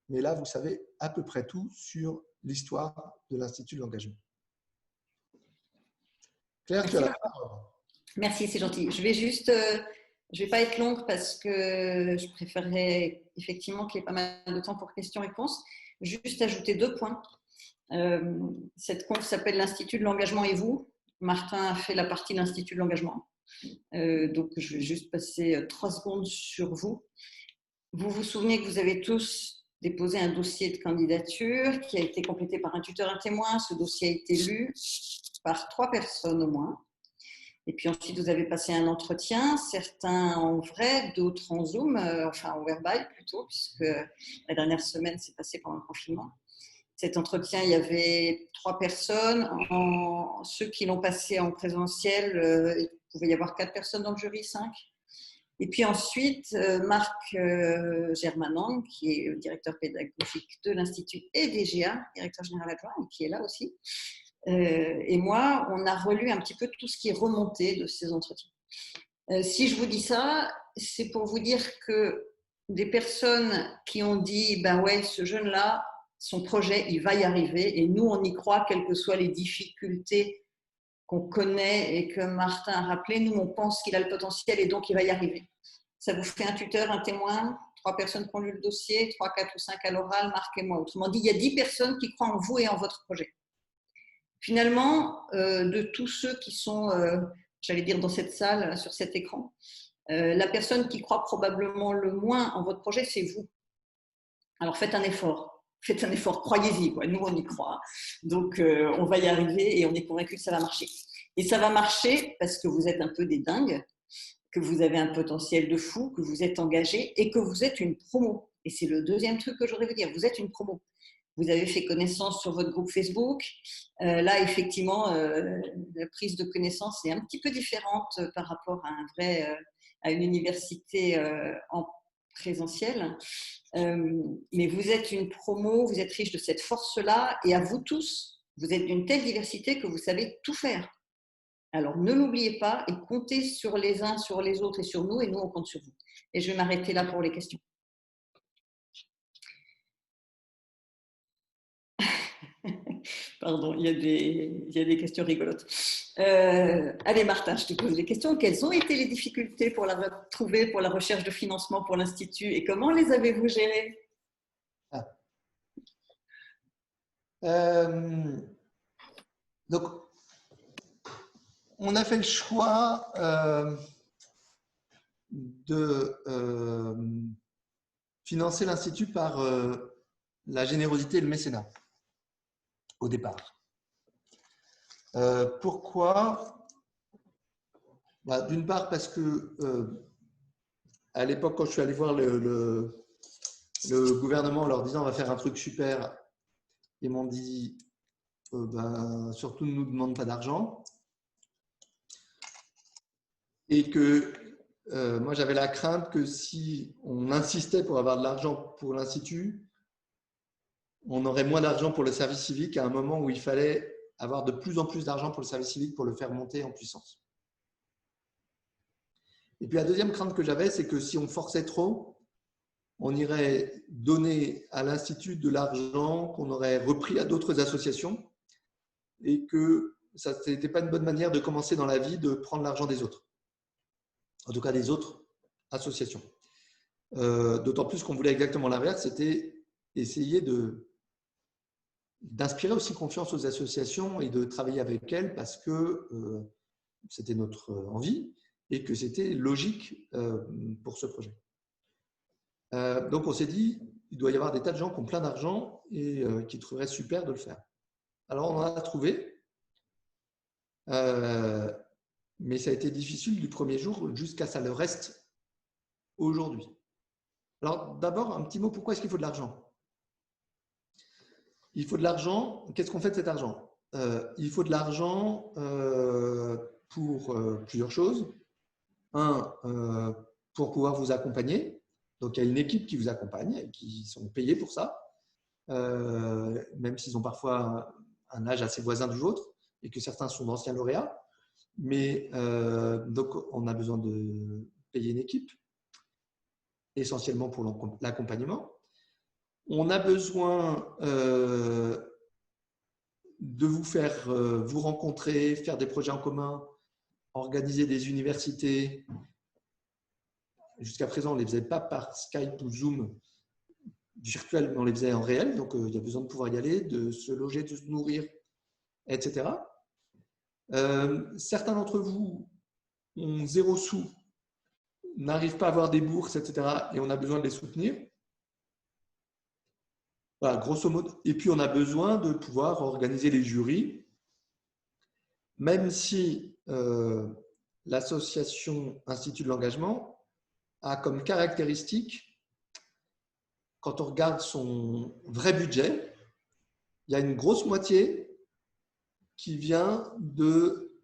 Mais là, vous savez à peu près tout sur l'histoire de l'Institut de l'engagement. Claire, tu as la parole. Merci, c'est gentil. Je vais pas être longue parce que je préférerais effectivement qu'il y ait pas mal de temps pour questions-réponses. Juste ajouter 2 points. Cette conf s'appelle l'Institut de l'engagement et vous. Martin a fait la partie de l'Institut de l'engagement. Donc, je vais juste passer 3 secondes sur vous. Vous vous souvenez que vous avez tous déposé un dossier de candidature qui a été complété par un tuteur, un témoin. Ce dossier a été lu par 3 personnes au moins. Et puis ensuite, vous avez passé un entretien, certains en vrai, d'autres en Zoom, enfin en verbal plutôt, puisque la dernière semaine s'est passée pendant le confinement. Cet entretien, il y avait 3 personnes. Ceux qui l'ont passé en présentiel, il pouvait y avoir 4 personnes dans le jury, 5. Et puis ensuite, Marc Germanan, qui est le directeur pédagogique de l'Institut et DGA, directeur général adjoint, qui est là aussi, et moi, on a relu un petit peu tout ce qui est remonté de ces entretiens. Si je vous dis ça, c'est pour vous dire que des personnes qui ont dit « ben ouais, ce jeune-là, son projet, il va y arriver et nous, on y croit, quelles que soient les difficultés qu'on connaît et que Martin a rappelé, nous, on pense qu'il a le potentiel et donc il va y arriver. » Ça vous fait un tuteur, un témoin, 3 personnes qui ont lu le dossier, 3, 4 ou 5 à l'oral, Marc et moi. Autrement dit, il y a 10 personnes qui croient en vous et en votre projet. Finalement, de tous ceux qui sont, j'allais dire, dans cette salle, sur cet écran, la personne qui croit probablement le moins en votre projet, c'est vous. Alors faites un effort. Faites un effort, croyez-y. Nous, on y croit. Donc, on va y arriver et on est convaincu que ça va marcher. Et ça va marcher parce que vous êtes un peu des dingues, que vous avez un potentiel de fou, que vous êtes engagé et que vous êtes une promo. Et c'est le deuxième truc que j'aurais vous dire. Vous êtes une promo. Vous avez fait connaissance sur votre groupe Facebook. Là, effectivement, la prise de connaissance est un petit peu différente par rapport à une université en présentiel. Mais vous êtes une promo, vous êtes riche de cette force-là. Et à vous tous, vous êtes d'une telle diversité que vous savez tout faire. Alors, ne l'oubliez pas et comptez sur les uns, sur les autres et sur nous. Et nous, on compte sur vous. Et je vais m'arrêter là pour les questions. Pardon, il y a des questions rigolotes. Allez, Martin, je te pose des questions. Quelles ont été les difficultés pour la retrouver, pour la recherche de financement pour l'Institut et comment les avez-vous gérées? Donc, on a fait le choix de financer l'Institut par la générosité et le mécénat au départ. Pourquoi? D'une part parce que à l'époque, quand je suis allé voir le gouvernement en leur disant on va faire un truc super, ils m'ont dit surtout ne nous demande pas d'argent. Et que moi j'avais la crainte que si on insistait pour avoir de l'argent pour l'Institut, on aurait moins d'argent pour le service civique à un moment où il fallait avoir de plus en plus d'argent pour le service civique pour le faire monter en puissance. Et puis la deuxième crainte que j'avais, c'est que si on forçait trop, on irait donner à l'Institut de l'argent qu'on aurait repris à d'autres associations et que ça n'était pas une bonne manière de commencer dans la vie de prendre l'argent des autres, en tout cas des autres associations. D'autant plus qu'on voulait exactement l'inverse, c'était essayer d'inspirer aussi confiance aux associations et de travailler avec elles parce que c'était notre envie et que c'était logique pour ce projet. Donc on s'est dit, il doit y avoir des tas de gens qui ont plein d'argent et qui trouveraient super de le faire. Alors on en a trouvé, mais ça a été difficile du premier jour jusqu'à ça le reste aujourd'hui. Alors d'abord, un petit mot, pourquoi est-ce qu'il faut de l'argent? Il faut de l'argent, qu'est-ce qu'on fait de cet argent? Il faut de l'argent pour plusieurs choses. Un, pour pouvoir vous accompagner. Donc, il y a une équipe qui vous accompagne, qui sont payés pour ça, même s'ils ont parfois un âge assez voisin du vôtre et que certains sont d'anciens lauréats. Mais donc, on a besoin de payer une équipe, essentiellement pour l'accompagnement. On a besoin de vous faire vous rencontrer, faire des projets en commun, organiser des universités. Jusqu'à présent, on ne les faisait pas par Skype ou Zoom. virtuel, mais on les faisait en réel. Donc, il y a besoin de pouvoir y aller, de se loger, de se nourrir, etc. Certains d'entre vous ont 0 sous, n'arrivent pas à avoir des bourses, etc. Et on a besoin de les soutenir. Voilà, grosso modo. Et puis, on a besoin de pouvoir organiser les jurys, même si l'association Institut de l'engagement a comme caractéristique, quand on regarde son vrai budget, il y a une grosse moitié qui vient de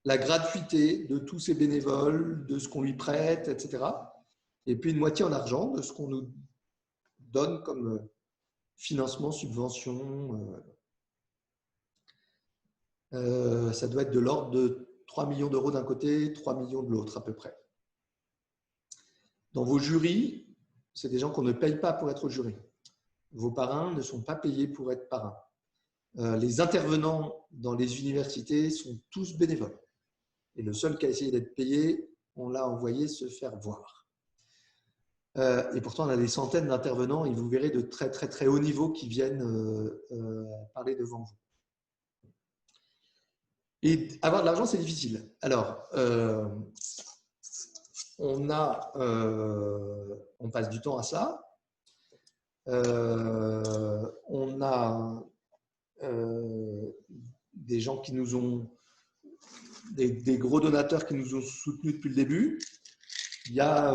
la gratuité de tous ces bénévoles, de ce qu'on lui prête, etc. Et puis une moitié en argent de ce qu'on nous donne comme financement, subvention. Ça doit être de l'ordre de 3 millions d'euros d'un côté, 3 millions de l'autre à peu près. Dans vos jurys, c'est des gens qu'on ne paye pas pour être au jury. Vos parrains ne sont pas payés pour être parrains. Les intervenants dans les universités sont tous bénévoles. Et le seul qui a essayé d'être payé, on l'a envoyé se faire voir. Et pourtant, on a des centaines d'intervenants et vous verrez de très, très, très haut niveau qui viennent parler devant vous. Et avoir de l'argent, c'est difficile. Alors, on passe du temps à ça. On a des gens qui nous ont, des gros donateurs qui nous ont soutenus depuis le début. Il y a,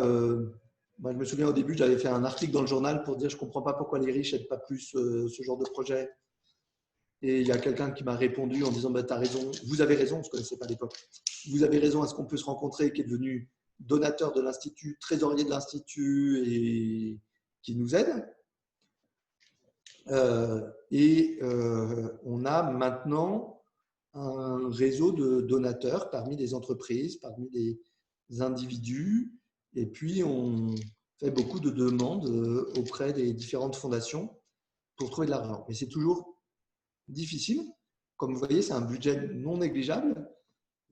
moi je me souviens au début, j'avais fait un article dans le journal pour dire je ne comprends pas pourquoi les riches n'aident pas plus ce genre de projet. Et il y a quelqu'un qui m'a répondu en disant bah, tu as raison, vous avez raison, on ne se connaissait pas à l'époque. Vous avez raison, est-ce qu'on peut se rencontrer, qui est devenu donateur de l'Institut, trésorier de l'Institut et qui nous aide. On a maintenant un réseau de donateurs parmi des entreprises, parmi des individus, et puis on fait beaucoup de demandes auprès des différentes fondations pour trouver de l'argent. Mais c'est toujours difficile. Comme vous voyez, c'est un budget non négligeable.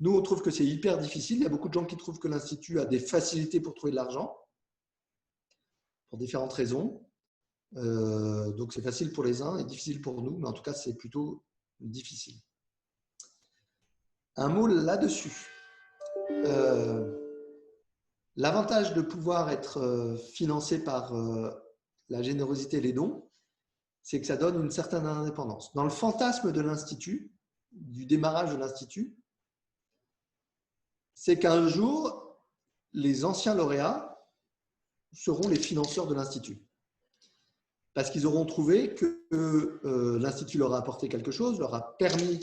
Nous, on trouve que c'est hyper difficile. Il y a beaucoup de gens qui trouvent que l'Institut a des facilités pour trouver de l'argent, pour différentes raisons. Donc, c'est facile pour les uns et difficile pour nous, mais en tout cas, c'est plutôt difficile. Un mot là-dessus. L'avantage de pouvoir être financé par la générosité et les dons, c'est que ça donne une certaine indépendance. Dans le fantasme de l'Institut, du démarrage de l'Institut, c'est qu'un jour, les anciens lauréats seront les financeurs de l'Institut. Parce qu'ils auront trouvé que l'Institut leur a apporté quelque chose, leur a permis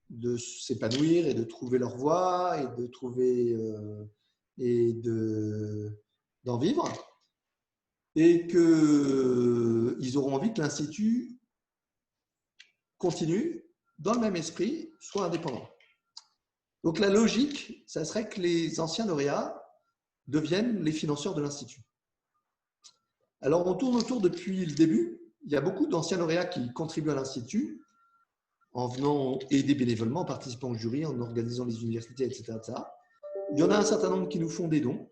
de s'épanouir et de trouver leur voie et de trouver d'en vivre. Et qu'ils auront envie que l'Institut continue dans le même esprit, soit indépendant. Donc la logique, ça serait que les anciens lauréats deviennent les financeurs de l'Institut. Alors on tourne autour depuis le début. Il y a beaucoup d'anciens lauréats qui contribuent à l'Institut en venant aider bénévolement, en participant au jury, en organisant les universités, etc., etc. Il y en a un certain nombre qui nous font des dons.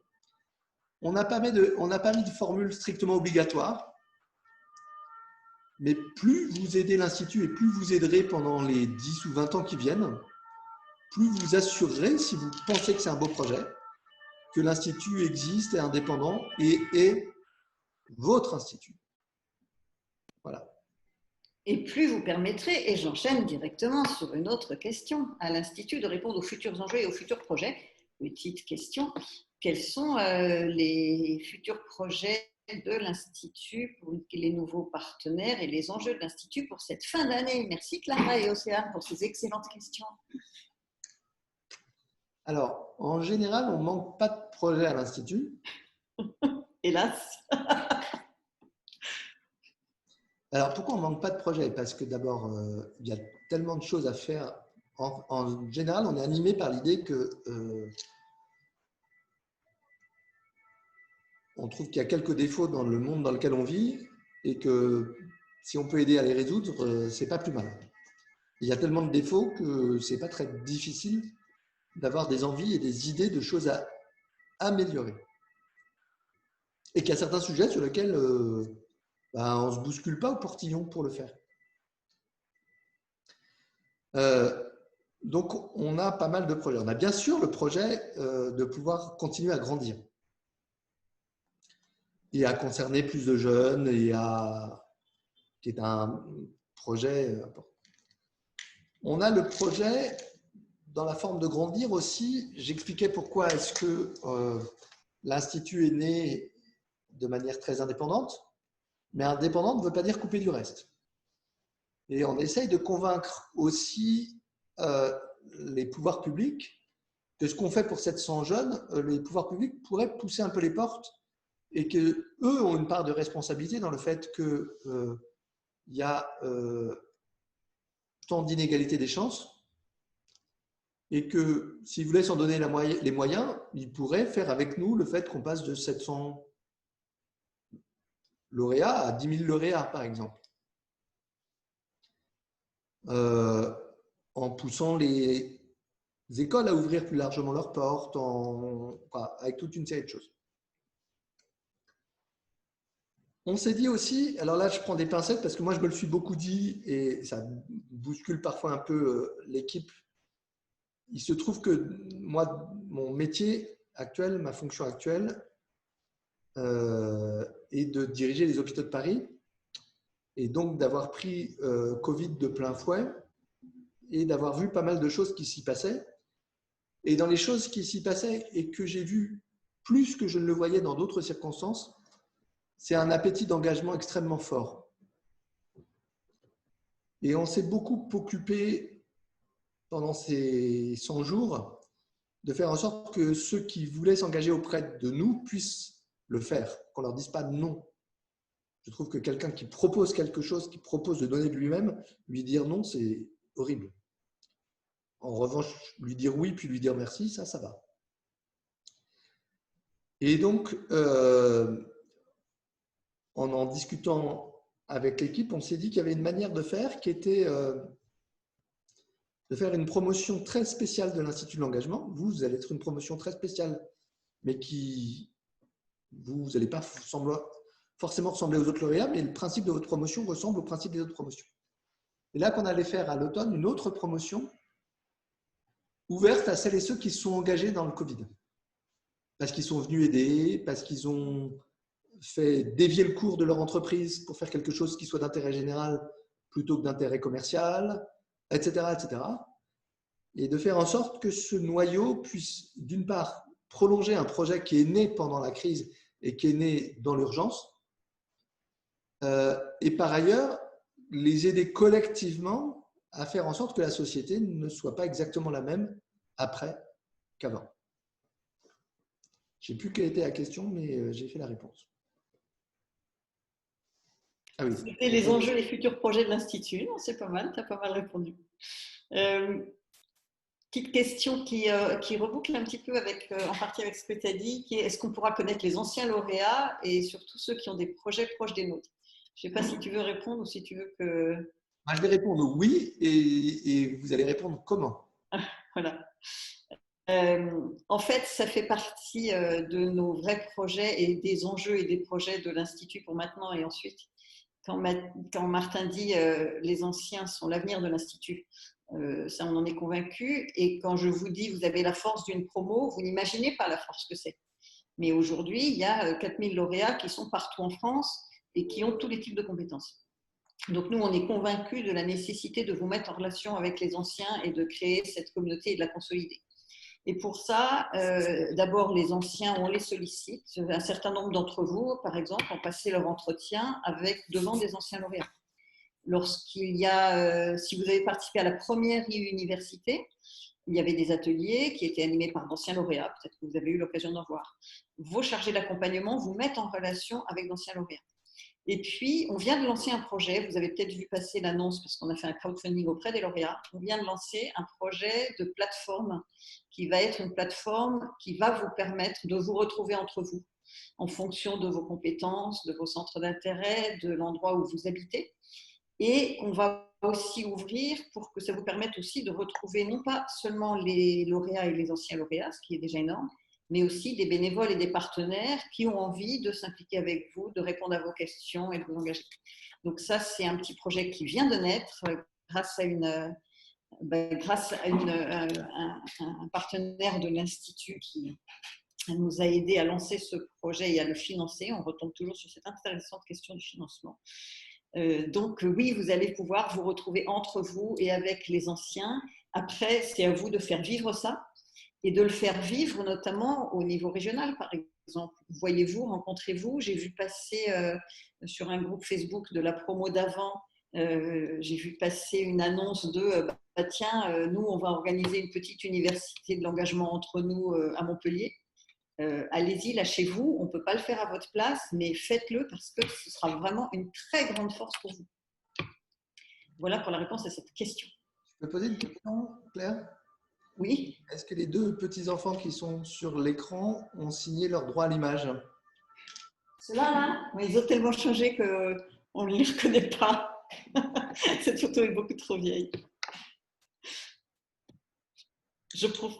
On n'a pas mis de formule strictement obligatoire, mais plus vous aidez l'Institut et plus vous aiderez pendant les 10 ou 20 ans qui viennent, plus vous assurerez, si vous pensez que c'est un beau projet, que l'Institut existe, est indépendant et est votre Institut. Voilà. Et plus vous permettrez, et j'enchaîne directement sur une autre question, à l'Institut de répondre aux futurs enjeux et aux futurs projets. Petite question, quels sont les futurs projets de l'Institut pour les nouveaux partenaires et les enjeux de l'Institut pour cette fin d'année? Merci Clara et Océane pour ces excellentes questions. Alors, en général, on ne manque pas de projet à l'Institut. Hélas. Alors, pourquoi on ne manque pas de projet? Parce que d'abord, il y a tellement de choses à faire. En général, on est animé par l'idée que on trouve qu'il y a quelques défauts dans le monde dans lequel on vit et que si on peut aider à les résoudre, c'est pas plus mal. Il y a tellement de défauts que c'est pas très difficile d'avoir des envies et des idées de choses à améliorer. Et qu'il y a certains sujets sur lesquels ben, on ne se bouscule pas au portillon pour le faire. Donc, on a pas mal de projets. On a bien sûr le projet de pouvoir continuer à grandir et à concerner plus de jeunes qui est un projet important. On a le projet dans la forme de grandir aussi. J'expliquais pourquoi est-ce que l'Institut est né de manière très indépendante, mais indépendante ne veut pas dire couper du reste. Et on essaye de convaincre aussi les pouvoirs publics que ce qu'on fait pour 700 jeunes, les pouvoirs publics pourraient pousser un peu les portes et qu'eux ont une part de responsabilité dans le fait qu'il y a tant d'inégalités des chances et que s'ils voulaient s'en donner les moyens, ils pourraient faire avec nous le fait qu'on passe de 700 lauréats à 10 000 lauréats, par exemple. En poussant les écoles à ouvrir plus largement leurs portes, avec toute une série de choses. On s'est dit aussi, alors là je prends des pincettes parce que moi je me le suis beaucoup dit et ça bouscule parfois un peu l'équipe. Il se trouve que moi, mon métier actuel, ma fonction actuelle est de diriger les hôpitaux de Paris et donc d'avoir pris Covid de plein fouet et d'avoir vu pas mal de choses qui s'y passaient. Et dans les choses qui s'y passaient et que j'ai vu plus que je ne le voyais dans d'autres circonstances, c'est un appétit d'engagement extrêmement fort. Et on s'est beaucoup occupé pendant ces 100 jours de faire en sorte que ceux qui voulaient s'engager auprès de nous puissent le faire, qu'on ne leur dise pas non. Je trouve que quelqu'un qui propose quelque chose, qui propose de donner de lui-même, lui dire non, c'est horrible. En revanche, lui dire oui, puis lui dire merci, ça va. Et donc, en discutant avec l'équipe, on s'est dit qu'il y avait une manière de faire qui était de faire une promotion très spéciale de l'Institut de l'engagement. Vous allez être une promotion très spéciale, mais qui, vous n'allez pas forcément ressembler aux autres lauréats, mais le principe de votre promotion ressemble au principe des autres promotions. Et là, qu'on allait faire à l'automne une autre promotion ouverte à celles et ceux qui se sont engagés dans le Covid. Parce qu'ils sont venus aider, parce qu'ils ont fait dévier le cours de leur entreprise pour faire quelque chose qui soit d'intérêt général plutôt que d'intérêt commercial, etc., etc. Et de faire en sorte que ce noyau puisse, d'une part, prolonger un projet qui est né pendant la crise et qui est né dans l'urgence, et par ailleurs, les aider collectivement à faire en sorte que la société ne soit pas exactement la même après qu'avant. Je ne sais plus quelle était la question, mais j'ai fait la réponse. Ah oui. C'était les enjeux, les futurs projets de l'Institut. C'est pas mal, tu as pas mal répondu. Petite question qui reboucle un petit peu en partie avec ce que tu as dit, qui est est-ce qu'on pourra connaître les anciens lauréats et surtout ceux qui ont des projets proches des nôtres? Je ne sais pas si tu veux répondre ou si tu veux que… Je vais répondre oui et vous allez répondre comment. Voilà. En fait, ça fait partie de nos vrais projets et des enjeux et des projets de l'Institut pour maintenant et ensuite. Quand Martin dit les anciens sont l'avenir de l'Institut, ça on en est convaincu. Et quand je vous dis vous avez la force d'une promo, vous n'imaginez pas la force que c'est. Mais aujourd'hui, il y a 4000 lauréats qui sont partout en France et qui ont tous les types de compétences. Donc nous, on est convaincus de la nécessité de vous mettre en relation avec les anciens et de créer cette communauté et de la consolider. Et pour ça, d'abord, les anciens, on les sollicite. Un certain nombre d'entre vous, par exemple, ont passé leur entretien devant des anciens lauréats. Lorsqu'il y a, si vous avez participé à la première université, il y avait des ateliers qui étaient animés par d'anciens lauréats. Peut-être que vous avez eu l'occasion d'en voir. Vos chargés d'accompagnement vous mettent en relation avec d'anciens lauréats. Et puis, on vient de lancer un projet. Vous avez peut-être vu passer l'annonce parce qu'on a fait un crowdfunding auprès des lauréats. On vient de lancer un projet de plateforme qui va être une plateforme qui va vous permettre de vous retrouver entre vous en fonction de vos compétences, de vos centres d'intérêt, de l'endroit où vous habitez. Et on va aussi ouvrir pour que ça vous permette aussi de retrouver non pas seulement les lauréats et les anciens lauréats, ce qui est déjà énorme, mais aussi des bénévoles et des partenaires qui ont envie de s'impliquer avec vous, de répondre à vos questions et de vous engager. Donc ça, c'est un petit projet qui vient de naître grâce à un partenaire de l'Institut qui nous a aidé à lancer ce projet et à le financer. On retombe toujours sur cette intéressante question du financement. Donc oui, vous allez pouvoir vous retrouver entre vous et avec les anciens. Après, c'est à vous de faire vivre ça et de le faire vivre notamment au niveau régional, par exemple. Voyez-vous, rencontrez-vous. J'ai vu passer sur un groupe Facebook de la promo d'avant, j'ai vu passer une annonce de tiens, nous, on va organiser une petite université de l'engagement entre nous à Montpellier. Allez-y, lâchez-vous. On ne peut pas le faire à votre place, mais faites-le parce que ce sera vraiment une très grande force pour vous. Voilà pour la réponse à cette question. Je peux poser une question, Claire? Oui. Est-ce que les deux petits-enfants qui sont sur l'écran ont signé leur droit à l'image? Ceux-là, ils ont tellement changé qu'on ne les reconnaît pas. Cette photo est beaucoup trop vieille.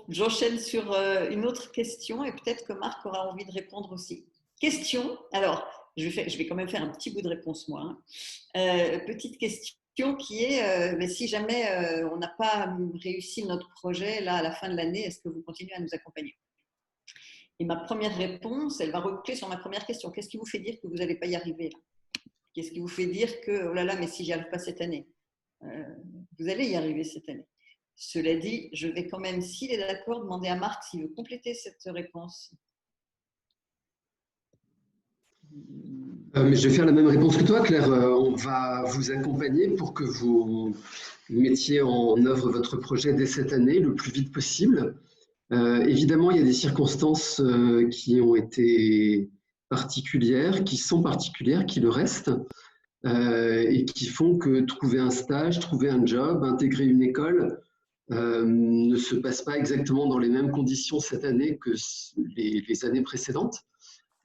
J'enchaîne sur une autre question et peut-être que Marc aura envie de répondre aussi. Question, alors je vais quand même faire un petit bout de réponse moi. Petite question qui est, mais si jamais on n'a pas réussi notre projet là à la fin de l'année, est-ce que vous continuez à nous accompagner? Et ma première réponse, elle va reboucler sur ma première question. Qu'est-ce qui vous fait dire que vous n'allez pas y arriver là? Qu'est-ce qui vous fait dire que, oh là là, mais si j'y arrive pas cette année, vous allez y arriver cette année? Cela dit, je vais quand même, s'il est d'accord, demander à Marc s'il veut compléter cette réponse. Mais je vais faire la même réponse que toi, Claire. On va vous accompagner pour que vous mettiez en œuvre votre projet dès cette année, le plus vite possible. Évidemment, il y a des circonstances qui ont été particulières, qui sont particulières, qui le restent, et qui font que trouver un stage, trouver un job, intégrer une école ne se passe pas exactement dans les mêmes conditions cette année que les années précédentes.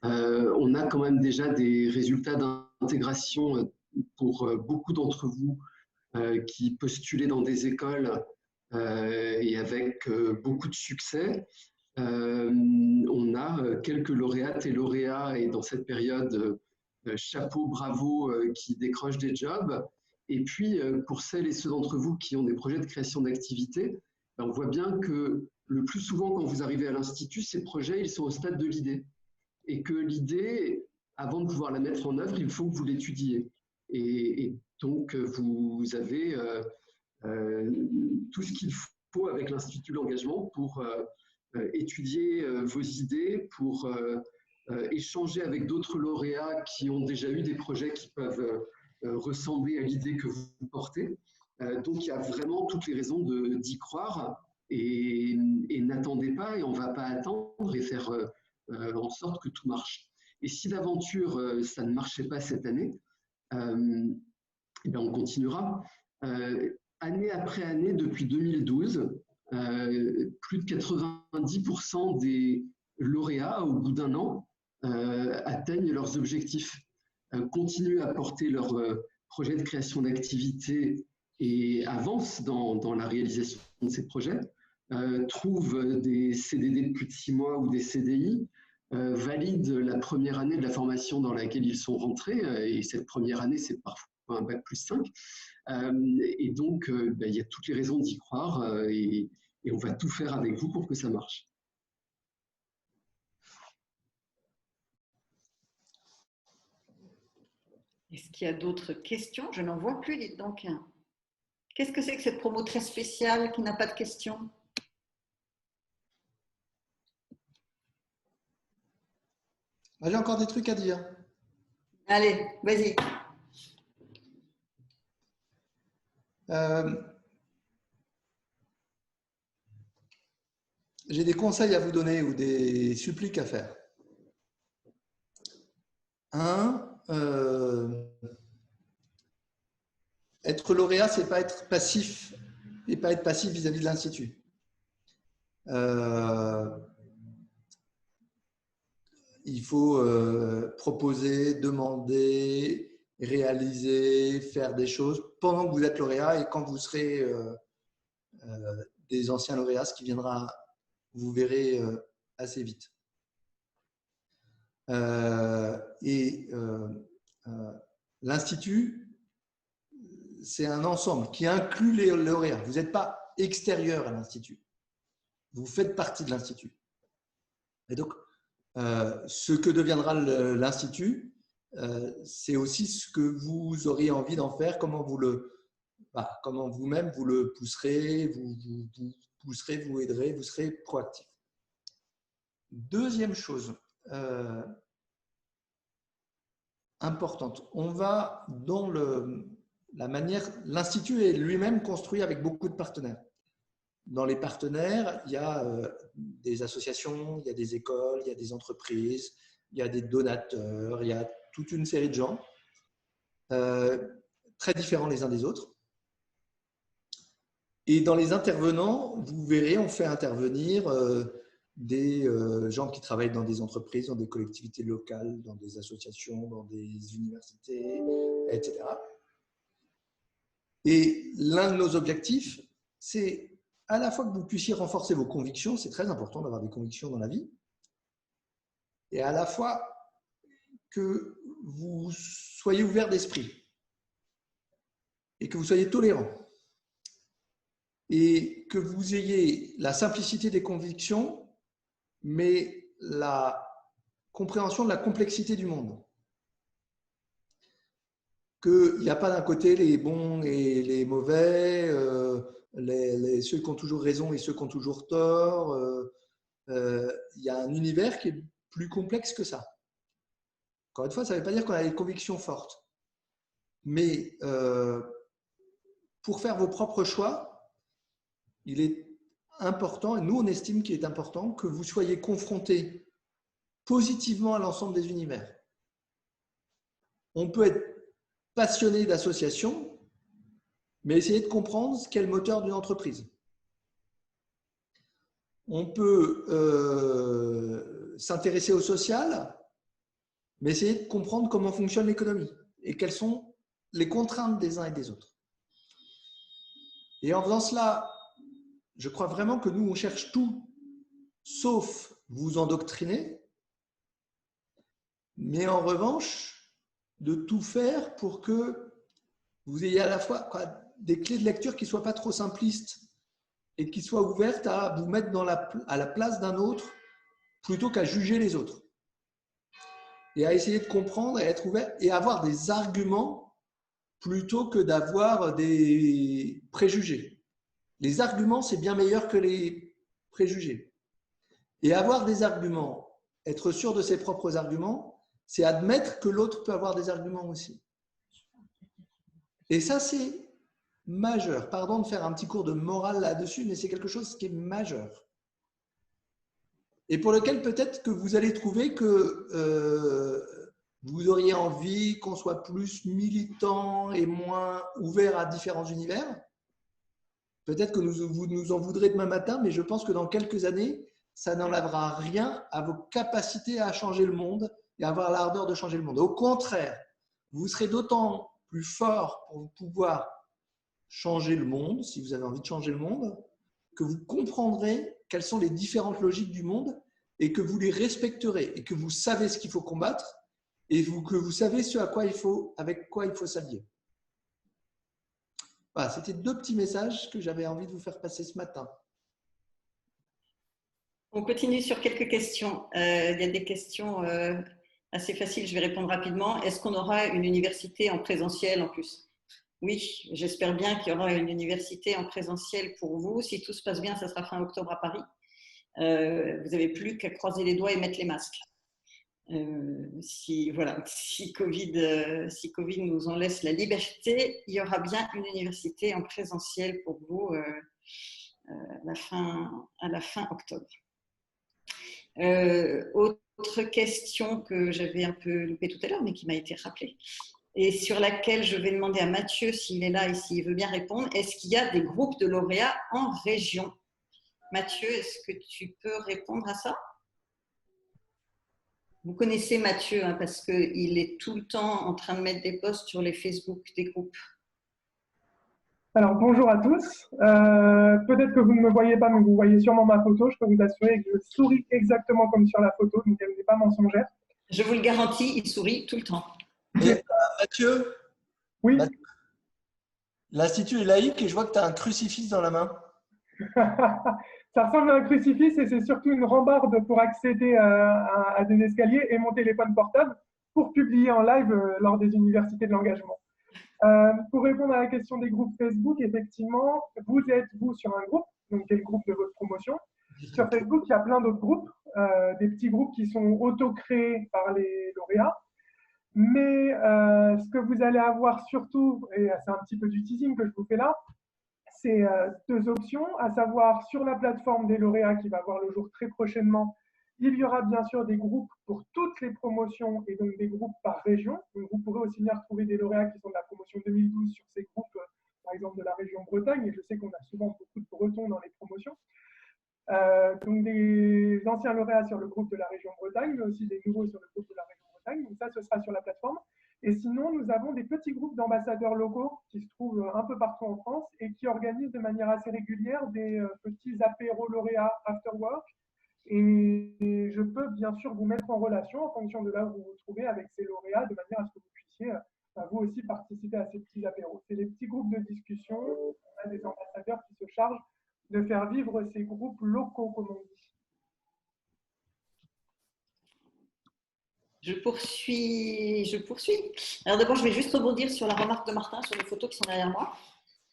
On a quand même déjà des résultats d'intégration pour beaucoup d'entre vous qui postulaient dans des écoles et avec beaucoup de succès. On a quelques lauréates et lauréats et dans cette période, chapeau, bravo, qui décrochent des jobs. Et puis, pour celles et ceux d'entre vous qui ont des projets de création d'activité, on voit bien que le plus souvent, quand vous arrivez à l'Institut, ces projets, ils sont au stade de l'idée. Et que l'idée, avant de pouvoir la mettre en œuvre, il faut que vous l'étudiez. Et donc, vous avez tout ce qu'il faut avec l'Institut de l'engagement pour étudier vos idées, pour échanger avec d'autres lauréats qui ont déjà eu des projets qui peuvent ressembler à l'idée que vous portez. Donc, il y a vraiment toutes les raisons d'y croire et n'attendez pas et on ne va pas attendre et faire en sorte que tout marche. Et si d'aventure, ça ne marchait pas cette année, eh bien on continuera. Année après année, depuis 2012, plus de 90% des lauréats, au bout d'un an, atteignent leurs objectifs, continuent à porter leur projet de création d'activité et avancent dans la réalisation de ces projets, trouvent des CDD de plus de 6 mois ou des CDI, valident la première année de la formation dans laquelle ils sont rentrés, et cette première année, c'est parfois un bac plus 5. Et donc, il y a toutes les raisons d'y croire et on va tout faire avec vous pour que ça marche. Est-ce qu'il y a d'autres questions? Je n'en vois plus, dites donc. Qu'est-ce que c'est que cette promo très spéciale qui n'a pas de questions? J'ai encore des trucs à dire. Allez, vas-y. J'ai des conseils à vous donner ou des suppliques à faire. Être lauréat, c'est pas être passif et pas être passif vis-à-vis de l'Institut. Il faut proposer, demander, réaliser, faire des choses pendant que vous êtes lauréat et quand vous serez des anciens lauréats, ce qui viendra, vous verrez assez vite. L'Institut, c'est un ensemble qui inclut les lauréats. Vous n'êtes pas extérieur à l'Institut. Vous faites partie de l'Institut. Et donc, ce que deviendra l'Institut, c'est aussi ce que vous auriez envie d'en faire, comment vous-même vous le pousserez, vous pousserez, vous aiderez, vous serez proactif. Deuxième chose importante, on va dans la manière, l'Institut est lui-même construit avec beaucoup de partenaires. Dans les partenaires, il y a des associations, il y a des écoles, il y a des entreprises, il y a des donateurs, il y a toute une série de gens très différents les uns des autres. Et dans les intervenants, vous verrez, on fait intervenir des gens qui travaillent dans des entreprises, dans des collectivités locales, dans des associations, dans des universités, etc. Et l'un de nos objectifs, c'est à la fois que vous puissiez renforcer vos convictions, c'est très important d'avoir des convictions dans la vie, et à la fois que vous soyez ouvert d'esprit et que vous soyez tolérant et que vous ayez la simplicité des convictions, mais la compréhension de la complexité du monde. Qu'il n'y a pas d'un côté les bons et les mauvais, ceux qui ont toujours raison et ceux qui ont toujours tort. Il y a un univers qui est plus complexe que ça. Encore une fois, ça ne veut pas dire qu'on a des convictions fortes. Mais pour faire vos propres choix, il est important, et nous on estime qu'il est important, que vous soyez confrontés positivement à l'ensemble des univers. On peut être passionné d'association, mais essayer de comprendre ce qu'est le moteur d'une entreprise. On peut s'intéresser au social, mais essayer de comprendre comment fonctionne l'économie et quelles sont les contraintes des uns et des autres. Et en faisant cela, je crois vraiment que nous, on cherche tout, sauf vous endoctriner, mais en revanche, de tout faire pour que vous ayez à la fois des clés de lecture qui ne soient pas trop simplistes et qui soient ouvertes à vous mettre à la place d'un autre plutôt qu'à juger les autres. Et à essayer de comprendre et être ouvert et avoir des arguments plutôt que d'avoir des préjugés. Les arguments, c'est bien meilleur que les préjugés. Et avoir des arguments, être sûr de ses propres arguments, c'est admettre que l'autre peut avoir des arguments aussi. Et ça, c'est majeur. Pardon de faire un petit cours de morale là-dessus, mais c'est quelque chose qui est majeur. Et pour lequel peut-être que vous allez trouver que vous auriez envie qu'on soit plus militant et moins ouvert à différents univers. Peut-être que vous nous en voudrez demain matin, mais je pense que dans quelques années, ça n'enlèvera rien à vos capacités à changer le monde et à avoir l'ardeur de changer le monde. Au contraire, vous serez d'autant plus fort pour pouvoir changer le monde, si vous avez envie de changer le monde, que vous comprendrez quelles sont les différentes logiques du monde et que vous les respecterez et que vous savez ce qu'il faut combattre et que vous savez avec quoi il faut s'allier. Voilà, c'était 2 petits messages que j'avais envie de vous faire passer ce matin. On continue sur quelques questions. Il y a des questions assez faciles, je vais répondre rapidement. Est-ce qu'on aura une université en présentiel en plus? Oui, j'espère bien qu'il y aura une université en présentiel pour vous. Si tout se passe bien, ça sera fin octobre à Paris. Vous n'avez plus qu'à croiser les doigts et mettre les masques. Si Covid nous en laisse la liberté, il y aura bien une université en présentiel pour vous à la fin octobre. Autre question que j'avais un peu loupée tout à l'heure, mais qui m'a été rappelée, et sur laquelle je vais demander à Mathieu s'il est là et s'il veut bien répondre. Est-ce qu'il y a des groupes de lauréats en région? Mathieu, est-ce que tu peux répondre à ça? Vous connaissez Mathieu, hein, parce qu'il est tout le temps en train de mettre des posts sur les Facebook des groupes. Alors, bonjour à tous. Peut-être que vous ne me voyez pas, mais vous voyez sûrement ma photo. Je peux vous assurer que je souris exactement comme sur la photo, donc elle n'est pas mensongère. Je vous le garantis, il sourit tout le temps. Et Mathieu, Oui. l'Institut est laïque et je vois que tu as un crucifix dans la main. Ça ressemble à un crucifix et c'est surtout une rambarde pour accéder à des escaliers et mon téléphone portable pour publier en live lors des universités de l'engagement. Pour répondre à la question des groupes Facebook, effectivement, vous êtes, vous, sur un groupe, donc quel groupe de votre promotion. Sur Facebook, il y a plein d'autres groupes, des petits groupes qui sont auto-créés par les lauréats. Mais ce que vous allez avoir surtout, et c'est un petit peu du teasing que je vous fais là, c'est deux options, à savoir sur la plateforme des lauréats qui va voir le jour très prochainement, il y aura bien sûr des groupes pour toutes les promotions et donc des groupes par région. Donc vous pourrez aussi bien retrouver des lauréats qui sont de la promotion 2012 sur ces groupes, par exemple de la région Bretagne, et je sais qu'on a souvent beaucoup de Bretons dans les promotions. Donc des anciens lauréats sur le groupe de la région Bretagne, mais aussi des nouveaux sur le groupe de la région Bretagne. Donc ça, ce sera sur la plateforme. Et sinon, nous avons des petits groupes d'ambassadeurs locaux qui se trouvent un peu partout en France et qui organisent de manière assez régulière des petits apéros lauréats after work. Et je peux bien sûr vous mettre en relation en fonction de là où vous vous trouvez avec ces lauréats, de manière à ce que vous puissiez vous aussi participer à ces petits apéros. C'est des petits groupes de discussion. On a des ambassadeurs qui se chargent de faire vivre ces groupes locaux, comme on dit. Je poursuis. Alors d'abord, je vais juste rebondir sur la remarque de Martin sur les photos qui sont derrière moi,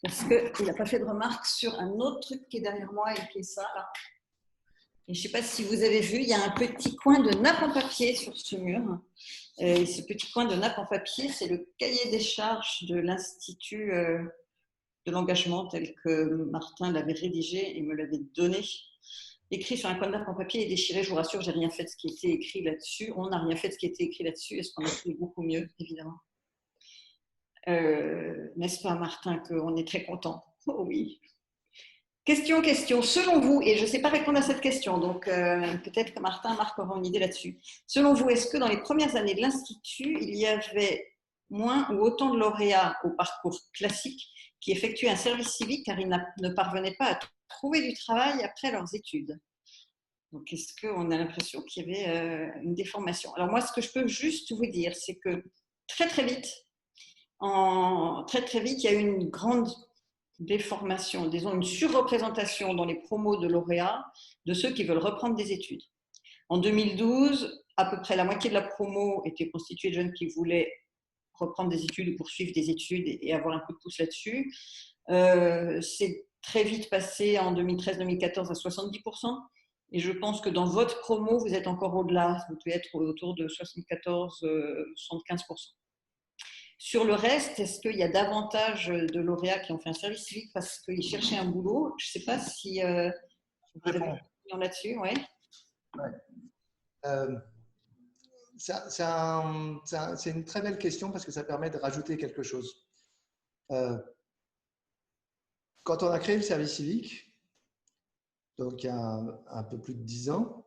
parce qu'il n'a pas fait de remarque sur un autre truc qui est derrière moi et qui est ça, là. Et je ne sais pas si vous avez vu, il y a un petit coin de nappe en papier sur ce mur. Et ce petit coin de nappe en papier, c'est le cahier des charges de l'Institut de l'engagement tel que Martin l'avait rédigé et me l'avait donné. Écrit sur un coin de nappe en papier et déchiré, je vous rassure, j'ai rien fait de ce qui était écrit là-dessus. On n'a rien fait de ce qui était écrit là-dessus, et ce qu'on a fait beaucoup mieux, évidemment. N'est-ce pas, Martin, qu'on est très content? Oh oui. Question. Selon vous, et je ne sais pas répondre à cette question, donc peut-être que Martin, Marc auront une idée là-dessus. Selon vous, est-ce que dans les premières années de l'Institut, il y avait moins ou autant de lauréats au parcours classique qui effectuaient un service civique car ils ne parvenaient pas à trouver du travail après leurs études? Donc, est-ce qu'on a l'impression qu'il y avait une déformation? Alors moi, ce que je peux juste vous dire, c'est que très vite, il y a eu une grande déformation, disons une surreprésentation dans les promos de lauréats de ceux qui veulent reprendre des études. En 2012, à peu près la moitié de la promo était constituée de jeunes qui voulaient reprendre des études ou poursuivre des études et avoir un coup de pouce là-dessus. C'est très vite passé en 2013-2014 à 70%. Et je pense que dans votre promo, vous êtes encore au-delà. Vous devez être autour de 74-75%. Sur le reste, est-ce qu'il y a davantage de lauréats qui ont fait un service civique parce qu'ils cherchaient un boulot? Je ne sais pas si vous avez une opinion là-dessus. Ouais. C'est une très belle question parce que ça permet de rajouter quelque chose. Quand on a créé le service civique, donc il y a un peu plus de 10 ans,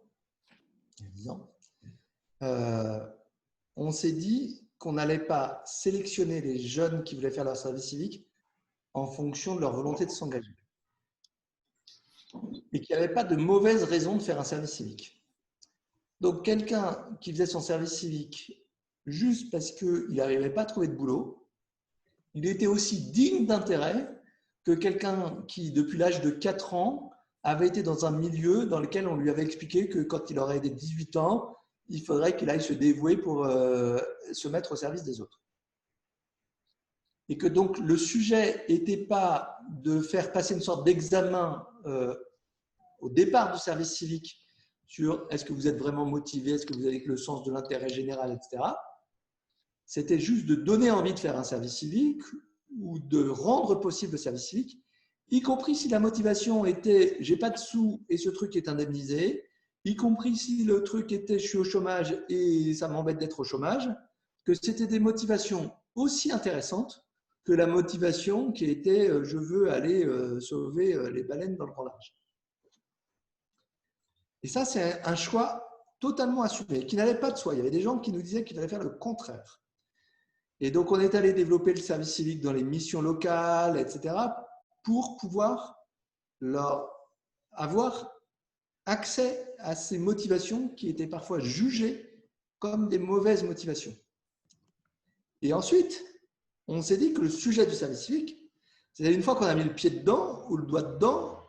on s'est dit qu'on n'allait pas sélectionner les jeunes qui voulaient faire leur service civique en fonction de leur volonté de s'engager. Et qu'il n'y avait pas de mauvaise raison de faire un service civique. Donc, quelqu'un qui faisait son service civique juste parce qu'il n'arrivait pas à trouver de boulot, il était aussi digne d'intérêt que quelqu'un qui, depuis l'âge de 4 ans, avait été dans un milieu dans lequel on lui avait expliqué que quand il aurait des 18 ans, il faudrait qu'il aille se dévouer pour se mettre au service des autres. Et que donc le sujet n'était pas de faire passer une sorte d'examen au départ du service civique sur est-ce que vous êtes vraiment motivé, est-ce que vous avez le sens de l'intérêt général, etc. C'était juste de donner envie de faire un service civique ou de rendre possible le service civique, y compris si la motivation était « j'ai pas de sous et ce truc est indemnisé », y compris si le truc était « je suis au chômage et ça m'embête d'être au chômage », que c'était des motivations aussi intéressantes que la motivation qui était « je veux aller sauver les baleines dans le grand large ». Et ça, c'est un choix totalement assumé, qui n'allait pas de soi. Il y avait des gens qui nous disaient qu'il fallait faire le contraire. Et donc, on est allé développer le service civique dans les missions locales, etc., pour pouvoir leur avoir accès à ces motivations qui étaient parfois jugées comme des mauvaises motivations. Et ensuite, on s'est dit que le sujet du service civique, c'est une fois qu'on a mis le pied dedans ou le doigt dedans,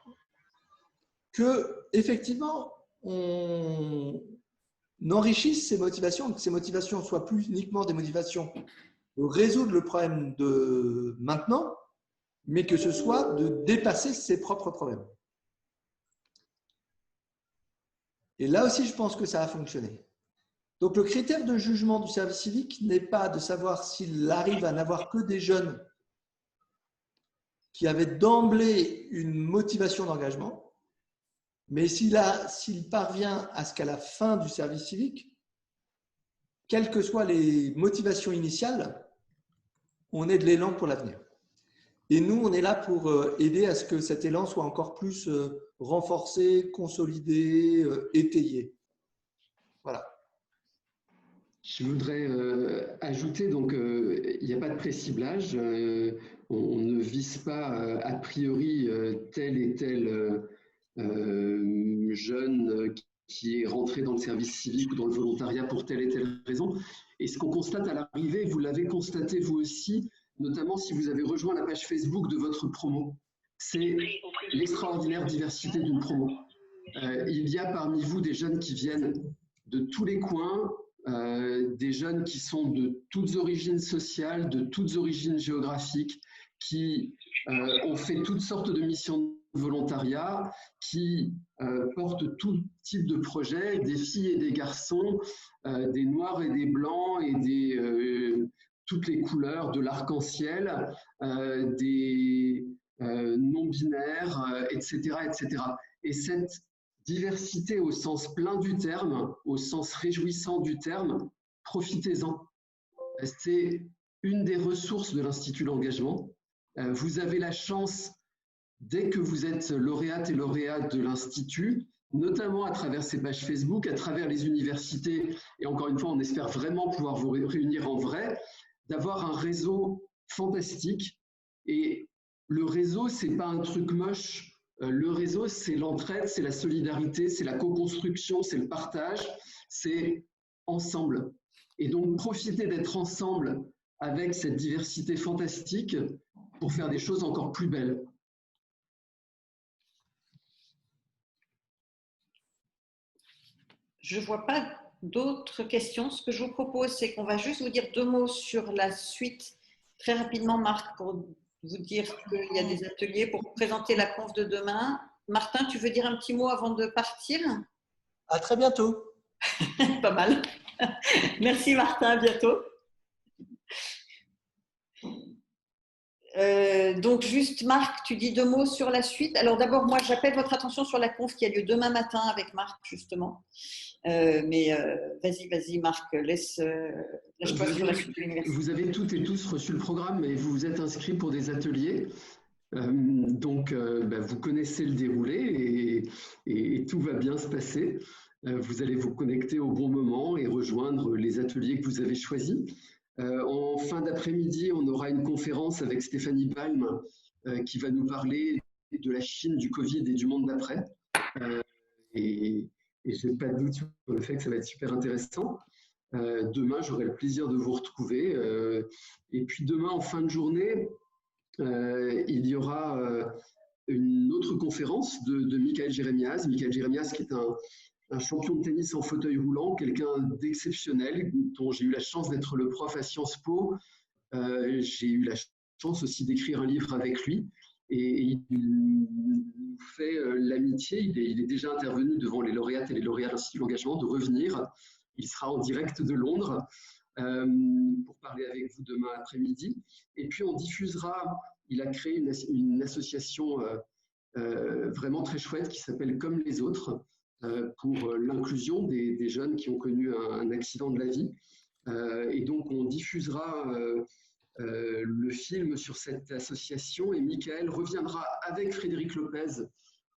que effectivement, on enrichisse ces motivations, que ces motivations soient plus uniquement des motivations de résoudre le problème de maintenant, mais que ce soit de dépasser ses propres problèmes. Et là aussi, je pense que ça a fonctionné. Donc, le critère de jugement du service civique n'est pas de savoir s'il arrive à n'avoir que des jeunes qui avaient d'emblée une motivation d'engagement, mais s'il parvient à ce qu'à la fin du service civique, quelles que soient les motivations initiales, on ait de l'élan pour l'avenir. Et nous, on est là pour aider à ce que cet élan soit encore plus renforcé, consolidé, étayé. Voilà. Je voudrais ajouter, donc il n'y a pas de pré-ciblage, on ne vise pas a priori tel et tel jeune qui est rentré dans le service civique ou dans le volontariat pour telle et telle raison. Et ce qu'on constate à l'arrivée, vous l'avez constaté vous aussi, notamment si vous avez rejoint la page Facebook de votre promo, c'est l'extraordinaire diversité d'une promo. Il y a parmi vous des jeunes qui viennent de tous les coins, des jeunes qui sont de toutes origines sociales, de toutes origines géographiques, qui ont fait toutes sortes de missions de volontariat, qui portent tout type de projets, des filles et des garçons, des noirs et des blancs et toutes les couleurs de l'arc-en-ciel, des non-binaires, etc., etc. Et cette diversité au sens plein du terme, au sens réjouissant du terme, profitez-en. C'est une des ressources de l'Institut L'Engagement. Vous avez la chance, dès que vous êtes lauréate et lauréat de l'Institut, notamment à travers ces pages Facebook, à travers les universités, et encore une fois, on espère vraiment pouvoir vous réunir en vrai, d'avoir un réseau fantastique. Et le réseau, c'est pas un truc moche. Le réseau, c'est l'entraide, c'est la solidarité, c'est la co-construction, c'est le partage, c'est ensemble. Et donc, profitez d'être ensemble avec cette diversité fantastique pour faire des choses encore plus belles. Je ne vois pas d'autres questions. Ce que je vous propose, c'est qu'on va juste vous dire 2 mots sur la suite. Très rapidement, Marc, pour vous dire qu'il y a des ateliers pour présenter la conf de demain. Martin, tu veux dire un petit mot avant de partir? À très bientôt. Pas mal. Merci Martin, à bientôt. Donc juste Marc, tu dis 2 mots sur la suite. Alors d'abord, moi j'appelle votre attention sur la conf qui a lieu demain matin avec Marc justement. Vas-y Marc, lâche-toi sur la suite de l'université. Vous avez toutes et tous reçu le programme et vous vous êtes inscrits pour des ateliers. Donc vous connaissez le déroulé et tout va bien se passer. Vous allez vous connecter au bon moment et rejoindre les ateliers que vous avez choisis. En fin d'après-midi, on aura une conférence avec Stéphanie Balm qui va nous parler de la Chine, du Covid et du monde d'après. Et je n'ai pas de doute sur le fait que ça va être super intéressant. Demain, j'aurai le plaisir de vous retrouver. Et puis demain, en fin de journée, il y aura une autre conférence de Michael Jérémias. Michael Jérémias qui est un champion de tennis en fauteuil roulant, quelqu'un d'exceptionnel, dont j'ai eu la chance d'être le prof à Sciences Po. J'ai eu la chance aussi d'écrire un livre avec lui. Et il nous fait l'amitié, il est déjà intervenu devant les lauréates et les lauréats de l'Institut L'Engagement, de revenir. Il sera en direct de Londres pour parler avec vous demain après-midi. Et puis on diffusera, il a créé une association vraiment très chouette qui s'appelle Comme les autres, pour l'inclusion des jeunes qui ont connu un accident de la vie. Et donc on diffusera le film sur cette association et Michael reviendra avec Frédéric Lopez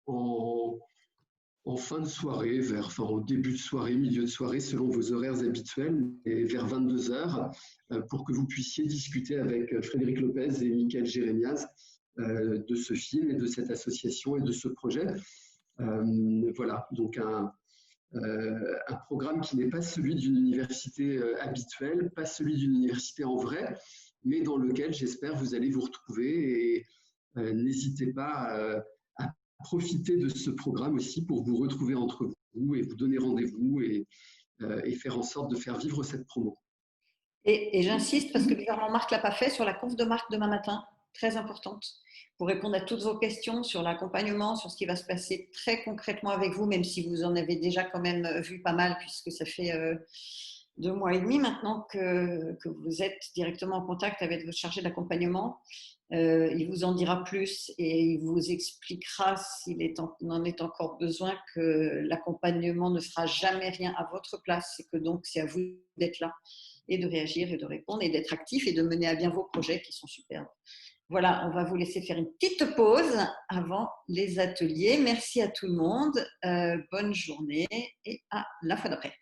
en fin de soirée, au début de soirée, milieu de soirée, selon vos horaires habituels, et vers 22 h, pour que vous puissiez discuter avec Frédéric Lopez et Michael Jérémias de ce film et de cette association et de ce projet. Voilà, donc un programme qui n'est pas celui d'une université habituelle, pas celui d'une université en vrai, mais dans lequel j'espère vous allez vous retrouver et n'hésitez pas à profiter de ce programme aussi pour vous retrouver entre vous et vous donner rendez-vous et faire en sorte de faire vivre cette promo. Et j'insiste parce que bizarrement Marc ne l'a pas fait sur la conf de Marc demain matin, très importante, pour répondre à toutes vos questions sur l'accompagnement, sur ce qui va se passer très concrètement avec vous, même si vous en avez déjà quand même vu pas mal puisque ça fait 2 mois et demi maintenant que vous êtes directement en contact avec votre chargé d'accompagnement. Il vous en dira plus et il vous expliquera s'il en est encore besoin que l'accompagnement ne fera jamais rien à votre place et que donc c'est à vous d'être là et de réagir et de répondre et d'être actif et de mener à bien vos projets qui sont superbes. Voilà, on va vous laisser faire une petite pause avant les ateliers. Merci à tout le monde, bonne journée et à la fois d'après.